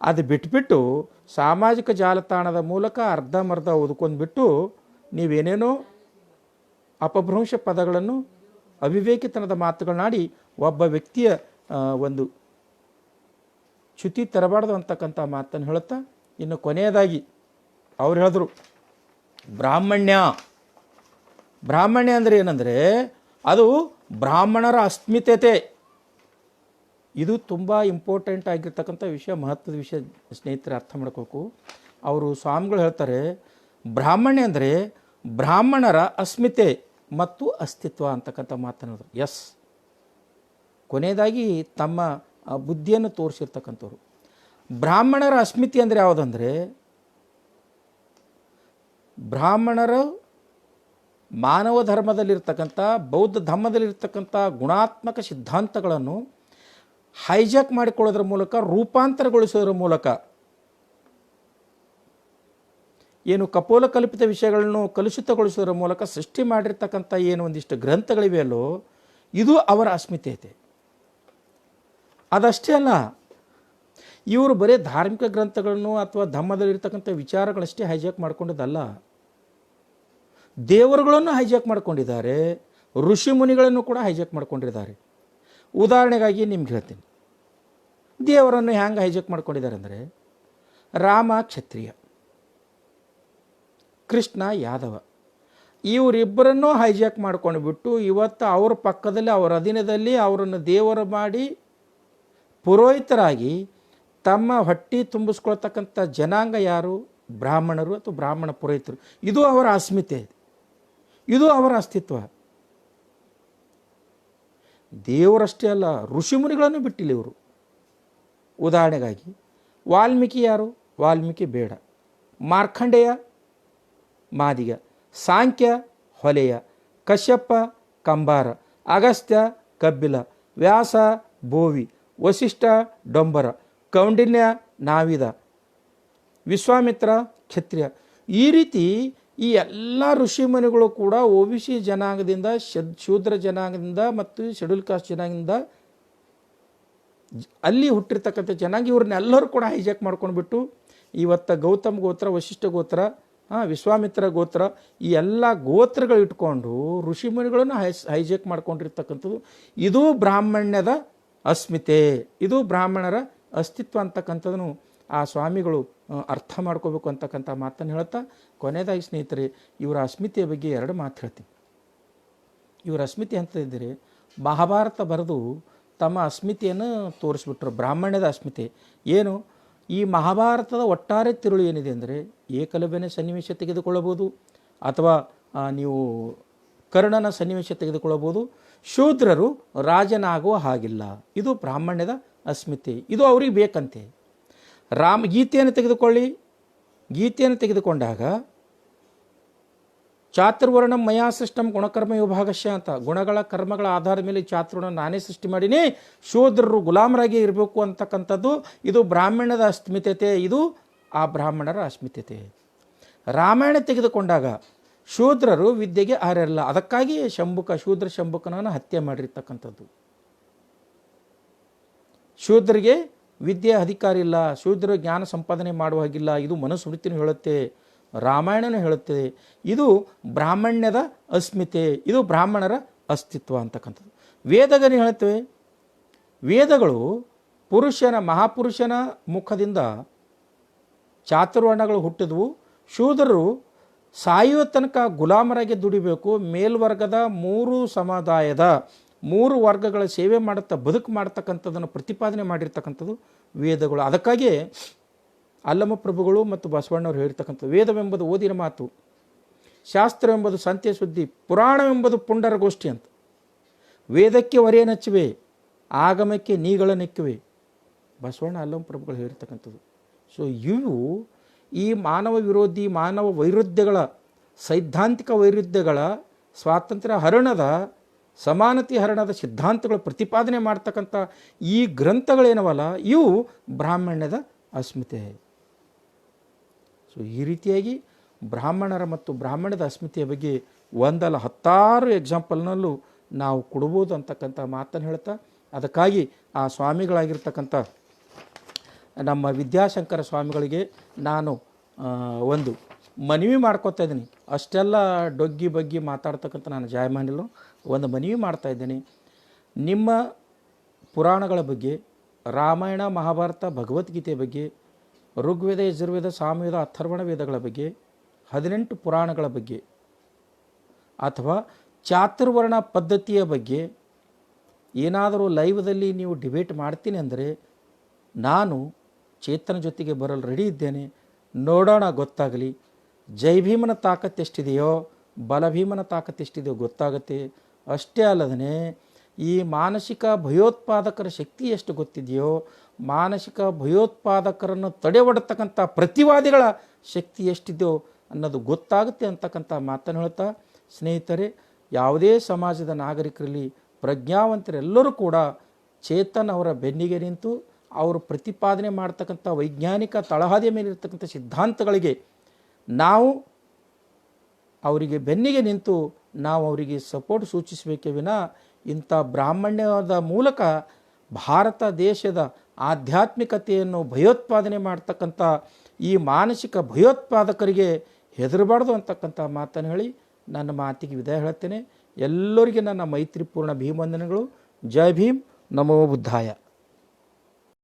ಅದು ಬಿಟ್ಬಿಟ್ಟು ಸಾಮಾಜಿಕ ಜಾಲತಾಣದ ಮೂಲಕ ಅರ್ಧಂಬರ್ಧ ಓದ್ಕೊಂಡ್ಬಿಟ್ಟು ನೀವೇನೇನೋ ಅಪಭ್ರಂಶ ಪದಗಳನ್ನು, ಅವಿವೇಕಿತನದ ಮಾತುಗಳನ್ನಾಡಿ ಒಬ್ಬ ವ್ಯಕ್ತಿಯ ಒಂದು ಚ್ಯುತಿ ತರಬಾರ್ದು ಅಂತಕ್ಕಂಥ ಮಾತನ್ನು ಹೇಳುತ್ತಾ, ಇನ್ನು ಕೊನೆಯದಾಗಿ ಅವ್ರು ಹೇಳಿದ್ರು, ಬ್ರಾಹ್ಮಣ್ಯ ಅಂದರೆ ಏನಂದರೆ ಅದು ಬ್ರಾಹ್ಮಣರ ಅಸ್ಮಿತೆತೆ. ಇದು ತುಂಬ ಇಂಪಾರ್ಟೆಂಟ್ ಆಗಿರ್ತಕ್ಕಂಥ ವಿಷಯ, ಮಹತ್ವದ ವಿಷಯ ಸ್ನೇಹಿತರೆ, ಅರ್ಥ ಮಾಡ್ಕೋಬೇಕು. ಅವರು ಸ್ವಾಮಿಗಳು ಹೇಳ್ತಾರೆ, ಬ್ರಾಹ್ಮಣ್ಯ ಅಂದರೆ ಬ್ರಾಹ್ಮಣರ ಅಸ್ಮಿತೆ ಮತ್ತು ಅಸ್ತಿತ್ವ ಅಂತಕ್ಕಂಥ ಮಾತನಾಡಿದ್ರು. ಎಸ್, ಕೊನೆಯದಾಗಿ ತಮ್ಮ ಬುದ್ಧಿಯನ್ನು ತೋರಿಸಿರ್ತಕ್ಕಂಥವ್ರು. ಬ್ರಾಹ್ಮಣರ ಅಸ್ಮಿತೆ ಅಂದರೆ ಯಾವುದಂದರೆ, ಬ್ರಾಹ್ಮಣರು ಮಾನವ ಧರ್ಮದಲ್ಲಿರ್ತಕ್ಕಂಥ, ಬೌದ್ಧ ಧರ್ಮದಲ್ಲಿರ್ತಕ್ಕಂಥ ಗುಣಾತ್ಮಕ ಸಿದ್ಧಾಂತಗಳನ್ನು ಹೈಜಾಕ್ ಮಾಡಿಕೊಳ್ಳೋದ್ರ ಮೂಲಕ, ರೂಪಾಂತರಗೊಳಿಸೋದ್ರ ಮೂಲಕ, ಏನು ಕಪೋಲಕಲ್ಪಿತ ವಿಷಯಗಳನ್ನು ಕಲುಷಿತಗೊಳಿಸೋದ್ರ ಮೂಲಕ ಸೃಷ್ಟಿ ಮಾಡಿರ್ತಕ್ಕಂಥ ಏನು ಒಂದಿಷ್ಟು ಗ್ರಂಥಗಳಿವೆಯಲ್ಲೋ, ಇದು ಅವರ ಅಸ್ಮಿತೆಯತೆ. ಅದಷ್ಟೇ ಅಲ್ಲ, ಇವರು ಬರೀ ಧಾರ್ಮಿಕ ಗ್ರಂಥಗಳನ್ನು ಅಥವಾ ಧರ್ಮದಲ್ಲಿರ್ತಕ್ಕಂಥ ವಿಚಾರಗಳಷ್ಟೇ ಹೈಜಾಕ್ ಮಾಡ್ಕೊಂಡದಲ್ಲ, ದೇವರುಗಳನ್ನು ಹೈಜಾಕ್ ಮಾಡ್ಕೊಂಡಿದ್ದಾರೆ, ಋಷಿ ಮುನಿಗಳನ್ನು ಕೂಡ ಹೈಜಾಕ್ ಮಾಡ್ಕೊಂಡಿದ್ದಾರೆ. ಉದಾಹರಣೆಗಾಗಿ ನಿಮ್ಗೆ ಹೇಳ್ತೀನಿ, ದೇವರನ್ನು ಹ್ಯಾಂಗೆ ಹೈಜಾಕ್ ಮಾಡ್ಕೊಂಡಿದ್ದಾರೆ ಅಂದರೆ, ರಾಮ ಕ್ಷತ್ರಿಯ, ಕೃಷ್ಣ ಯಾದವ, ಇವರಿಬ್ಬರನ್ನೂ ಹೈಜಾಕ್ ಮಾಡ್ಕೊಂಡು ಬಿಟ್ಟು ಇವತ್ತು ಅವ್ರ ಪಕ್ಕದಲ್ಲಿ, ಅವರ ಅಧೀನದಲ್ಲಿ ಅವರನ್ನು ದೇವರು ಮಾಡಿ ಪುರೋಹಿತರಾಗಿ ತಮ್ಮ ಹೊಟ್ಟೆ ತುಂಬಿಸ್ಕೊಳ್ತಕ್ಕಂಥ ಜನಾಂಗ ಯಾರು? ಬ್ರಾಹ್ಮಣರು ಅಥವಾ ಬ್ರಾಹ್ಮಣ ಪುರೋಹಿತರು. ಇದು ಅವರ ಅಸ್ಮಿತೆ, ಇದು ಅವರ ಅಸ್ತಿತ್ವ. ದೇವರಷ್ಟೇ ಅಲ್ಲ, ಋಷಿಮುನಿಗಳನ್ನು ಬಿಟ್ಟಿಲ್ಲ ಇವರು. ಉದಾಹರಣೆಗಾಗಿ ವಾಲ್ಮೀಕಿ ಯಾರು? ವಾಲ್ಮೀಕಿ ಬೇಡ. ಮಾರ್ಕಂಡೇಯ ಮಾದಿಗ, ಸಾಂಖ್ಯ ಹೊಲೆಯ, ಕಶ್ಯಪ ಕಂಬಾರ, ಅಗಸ್ತ್ಯ ಕಬ್ಬಿಲ, ವ್ಯಾಸ ಬೋವಿ, ವಸಿಷ್ಠ ಡೊಂಬರ, ಕೌಂಡಿನ್ಯ ನಾವಿದ, ವಿಶ್ವಾಮಿತ್ರ ಕ್ಷತ್ರಿಯ. ಈ ರೀತಿ ಈ ಎಲ್ಲ ಋಷಿಮುನಿಗಳು ಕೂಡ ಒ ಬಿ ಸಿ ಜನಾಂಗದಿಂದ, ಶೂದ್ರ ಜನಾಂಗದಿಂದ ಮತ್ತು ಶೆಡ್ಯೂಲ್ ಕಾಸ್ಟ್ ಜನಾಂಗದಿಂದ ಅಲ್ಲಿ ಹುಟ್ಟಿರ್ತಕ್ಕಂಥ ಜನಾಂಗ, ಇವ್ರನ್ನೆಲ್ಲರೂ ಕೂಡ ಹೈಜಾಕ್ ಮಾಡ್ಕೊಂಡ್ಬಿಟ್ಟು ಇವತ್ತು ಗೌತಮ್ ಗೋತ್ರ, ವಶಿಷ್ಠ ಗೋತ್ರ, ವಿಶ್ವಾಮಿತ್ರ ಗೋತ್ರ, ಈ ಎಲ್ಲ ಗೋತ್ರಗಳು ಇಟ್ಕೊಂಡು ಋಷಿಮುನಿಗಳನ್ನು ಹೈಜಾಕ್ ಮಾಡ್ಕೊಂಡಿರ್ತಕ್ಕಂಥದ್ದು. ಇದು ಬ್ರಾಹ್ಮಣ್ಯದ ಅಸ್ಮಿತೆ, ಇದು ಬ್ರಾಹ್ಮಣರ ಅಸ್ತಿತ್ವ ಅಂತಕ್ಕಂಥದ್ದನ್ನು ಆ ಸ್ವಾಮಿಗಳು ಅರ್ಥ ಮಾಡ್ಕೋಬೇಕು ಅಂತಕ್ಕಂಥ ಮಾತನ್ನು ಹೇಳ್ತಾ, ಕೊನೆಯದಾಗಿ ಸ್ನೇಹಿತರೆ, ಇವರ ಅಸ್ಮಿತೆಯ ಬಗ್ಗೆ ಎರಡು ಮಾತು ಹೇಳ್ತೀನಿ. ಇವರ ಅಸ್ಮಿತೆ ಅಂತ ಇದ್ದರೆ, ಮಹಾಭಾರತ ಬರೆದು ತಮ್ಮ ಅಸ್ಮಿತೆಯನ್ನು ತೋರಿಸ್ಬಿಟ್ರು, ಬ್ರಾಹ್ಮಣ್ಯದ ಅಸ್ಮಿತೆ ಏನು. ಈ ಮಹಾಭಾರತದ ಒಟ್ಟಾರೆ ತಿರುಳು ಏನಿದೆ ಅಂದರೆ, ಏಕಲವ್ಯನ ಸನ್ನಿವೇಶ ತೆಗೆದುಕೊಳ್ಳಬಹುದು, ಅಥವಾ ನೀವು ಕರ್ಣನ ಸನ್ನಿವೇಶ ತೆಗೆದುಕೊಳ್ಳಬಹುದು. ಶೂದ್ರರು ರಾಜನಾಗುವ ಹಾಗಿಲ್ಲ, ಇದು ಬ್ರಾಹ್ಮಣ್ಯದ ಅಸ್ಮಿತೆ, ಇದು ಅವ್ರಿಗೆ ಬೇಕಂತೆ. ಗೀತೆಯನ್ನು ತೆಗೆದುಕೊಳ್ಳಿ, ಗೀತೆಯನ್ನು ತೆಗೆದುಕೊಂಡಾಗ ಚಾತುರ್ವರ್ಣ ಮಯಾ ಸೃಷ್ಟಂ ಗುಣಕರ್ಮ ವಿಭಾಗಶ ಅಂತ, ಗುಣಗಳ ಕರ್ಮಗಳ ಆಧಾರದ ಮೇಲೆ ಚಾತುರ್ವರ್ಣ ನಾನೇ ಸೃಷ್ಟಿ ಮಾಡೀನಿ, ಶೂದ್ರರು ಗುಲಾಮರಾಗಿ ಇರಬೇಕು ಅಂತಕ್ಕಂಥದ್ದು ಇದು ಬ್ರಾಹ್ಮಣ್ಯದ ಅಸ್ಮಿತೆ, ಇದು ಆ ಬ್ರಾಹ್ಮಣರ ಅಸ್ಮಿತೆ. ರಾಮಾಯಣ ತೆಗೆದುಕೊಂಡಾಗ ಶೂದ್ರರು ವಿದ್ಯೆಗೆ ಅರ್ಹರಲ್ಲ, ಅದಕ್ಕಾಗಿ ಶೂದ್ರ ಶಂಭುಕನನ್ನು ಹತ್ಯೆ ಮಾಡಿರ್ತಕ್ಕಂಥದ್ದು. ಶೂದ್ರಿಗೆ ವಿದ್ಯೆ ಅಧಿಕಾರ ಇಲ್ಲ, ಶೂದ್ರ ಜ್ಞಾನ ಸಂಪಾದನೆ ಮಾಡುವ ಹಾಗಿಲ್ಲ, ಇದು ಮನುಸ್ಮೃತಿನೂ ಹೇಳುತ್ತೆ, ರಾಮಾಯಣನೂ ಹೇಳುತ್ತದೆ. ಇದು ಬ್ರಾಹ್ಮಣ್ಯದ ಅಸ್ಮಿತೆ, ಇದು ಬ್ರಾಹ್ಮಣರ ಅಸ್ತಿತ್ವ ಅಂತಕ್ಕಂಥದ್ದು. ವೇದಗಳು ಹೇಳುತ್ತವೆ, ವೇದಗಳು ಮಹಾಪುರುಷನ ಮುಖದಿಂದ ಚಾತುರ್ವರ್ಣಗಳು ಹುಟ್ಟಿದ್ವು. ಶೂದ್ರರು ಸಾಯುವ ತನಕ ಗುಲಾಮರಾಗಿ ದುಡಿಬೇಕು, ಮೇಲ್ವರ್ಗದ 3 ಸಮುದಾಯದ 3 ವರ್ಗಗಳ ಸೇವೆ ಮಾಡುತ್ತಾ ಬದುಕು ಮಾಡ್ತಕ್ಕಂಥದ್ದನ್ನು ಪ್ರತಿಪಾದನೆ ಮಾಡಿರ್ತಕ್ಕಂಥದ್ದು ವೇದಗಳು. ಅದಕ್ಕಾಗಿ ಅಲ್ಲಮ ಪ್ರಭುಗಳು ಮತ್ತು ಬಸವಣ್ಣವರು ಹೇಳಿರ್ತಕ್ಕಂಥದ್ದು, ವೇದವೆಂಬುದು ಓದಿನ ಮಾತು, ಶಾಸ್ತ್ರವೆಂಬುದು ಸಂತೆ ಸುದ್ದಿ, ಪುರಾಣವೆಂಬುದು ಪುಂಡರ ಗೋಷ್ಠಿ ಅಂತ. ವೇದಕ್ಕೆ ಹೊರೆ ನಚ್ಚಿವೆ, ಆಗಮಕ್ಕೆ ನೀಗಳ ನೆಕ್ಕಿವೆ, ಬಸವಣ್ಣ ಅಲ್ಲಮ ಪ್ರಭುಗಳು ಹೇಳಿರ್ತಕ್ಕಂಥದ್ದು. ಸೊ ಇವು ಈ ಮಾನವ ವಿರೋಧಿ, ಮಾನವ ವೈರುಧ್ಯಗಳ, ಸೈದ್ಧಾಂತಿಕ ವೈರುಧ್ಯಗಳ, ಸ್ವಾತಂತ್ರ್ಯ ಹರಣದ, ಸಮಾನತೆ ಹರಣದ ಸಿದ್ಧಾಂತಗಳು ಪ್ರತಿಪಾದನೆ ಮಾಡ್ತಕ್ಕಂಥ ಈ ಗ್ರಂಥಗಳೇನವಲ್ಲ, ಇವು ಬ್ರಾಹ್ಮಣ್ಯದ ಅಸ್ಮಿತೆ. ಸೊ ಈ ರೀತಿಯಾಗಿ ಬ್ರಾಹ್ಮಣರ ಮತ್ತು ಬ್ರಾಹ್ಮಣ್ಯದ ಅಸ್ಮಿತೆಯ ಬಗ್ಗೆ ಒಂದಲ್ಲ 10 ಎಕ್ಸಾಂಪಲ್ನಲ್ಲೂ ನಾವು ಕೊಡ್ಬೋದು ಅಂತಕ್ಕಂಥ ಮಾತನ್ನು ಹೇಳ್ತಾ, ಅದಕ್ಕಾಗಿ ಆ ಸ್ವಾಮಿಗಳಾಗಿರ್ತಕ್ಕಂಥ ನಮ್ಮ ವಿದ್ಯಾಶಂಕರ ಸ್ವಾಮಿಗಳಿಗೆ ನಾನು ಒಂದು ಮನವಿ ಮಾಡ್ಕೋತಾ ಇದ್ದೀನಿ. ಅಷ್ಟೆಲ್ಲ ಡೊಗ್ಗಿ ಬಗ್ಗಿ ಮಾತಾಡ್ತಕ್ಕಂಥ ನಾನು ಜಾಯಮಾನಿಲ್ಲ, ಒಂದು ಮನವಿ ಮಾಡ್ತಾ ಇದ್ದೀನಿ. ನಿಮ್ಮ ಪುರಾಣಗಳ ಬಗ್ಗೆ, ರಾಮಾಯಣ ಮಹಾಭಾರತ ಭಗವದ್ಗೀತೆ ಬಗ್ಗೆ, ಋಗ್ವೇದ ಯಜುರ್ವೇದ ಸಾಮವೇದ ಅಥರ್ವಣ ವೇದಗಳ ಬಗ್ಗೆ, 18 ಪುರಾಣಗಳ ಬಗ್ಗೆ, ಅಥವಾ ಚಾತುರ್ವರ್ಣ ಪದ್ಧತಿಯ ಬಗ್ಗೆ ಏನಾದರೂ ಲೈವ್ದಲ್ಲಿ ನೀವು ಡಿಬೇಟ್ ಮಾಡ್ತೀನಿ ಅಂದರೆ ನಾನು ಚೇತನ ಜೊತೆಗೆ ಬರಲು ರೆಡಿ ಇದ್ದೇನೆ. ನೋಡೋಣ, ಗೊತ್ತಾಗಲಿ. ಜೈ ಭೀಮನ ತಾಕತ್ತೆಷ್ಟಿದೆಯೋ, ಬಲಭೀಮನ ತಾಕತ್ತೆಷ್ಟಿದೆಯೋ ಗೊತ್ತಾಗುತ್ತೆ. ಅಷ್ಟೇ ಅಲ್ಲದೇ ಈ ಮಾನಸಿಕ ಭಯೋತ್ಪಾದಕರ ಶಕ್ತಿ ಎಷ್ಟು ಗೊತ್ತಿದೆಯೋ, ಮಾನಸಿಕ ಭಯೋತ್ಪಾದಕರನ್ನು ತಡೆವಡ್ತಕ್ಕಂಥ ಪ್ರತಿವಾದಿಗಳ ಶಕ್ತಿ ಎಷ್ಟಿದೆಯೋ ಅನ್ನೋದು ಗೊತ್ತಾಗುತ್ತೆ ಅಂತಕ್ಕಂಥ ಮಾತನ್ನು ಹೇಳ್ತಾ, ಸ್ನೇಹಿತರೆ, ಯಾವುದೇ ಸಮಾಜದ ನಾಗರಿಕರಲ್ಲಿ ಪ್ರಜ್ಞಾವಂತರೆಲ್ಲರೂ ಕೂಡ ಚೇತನ್ ಅವರ ಬೆನ್ನಿಗೆ ನಿಂತು ಅವರು ಪ್ರತಿಪಾದನೆ ಮಾಡ್ತಕ್ಕಂಥ ವೈಜ್ಞಾನಿಕ ತಳಹದಿಯ ಮೇಲಿರ್ತಕ್ಕಂಥ ಸಿದ್ಧಾಂತಗಳಿಗೆ ನಾವು ಅವರಿಗೆ ಬೆನ್ನಿಗೆ ನಿಂತು ನಾವು ಅವರಿಗೆ ಸಪೋರ್ಟ್ ಸೂಚಿಸಬೇಕೇ ವಿನ ಇಂಥ ಬ್ರಾಹ್ಮಣ್ಯದ ಮೂಲಕ ಭಾರತ ದೇಶದ ಆಧ್ಯಾತ್ಮಿಕತೆಯನ್ನು ಭಯೋತ್ಪಾದನೆ ಮಾಡ್ತಕ್ಕಂಥ ಈ ಮಾನಸಿಕ ಭಯೋತ್ಪಾದಕರಿಗೆ ಹೆದರಬಾರ್ದು ಅಂತಕ್ಕಂಥ ಮಾತನ್ನು ಹೇಳಿ ನನ್ನ ಮಾತಿಗೆ ವಿದಾಯ ಹೇಳ್ತೇನೆ. ಎಲ್ಲರಿಗೆ ನನ್ನ ಮೈತ್ರಿಪೂರ್ಣ ಭೀಮವಂದನೆಗಳು. ಜೈ ಭೀಮ್, ನಮೋ ಬುದ್ಧಾಯ.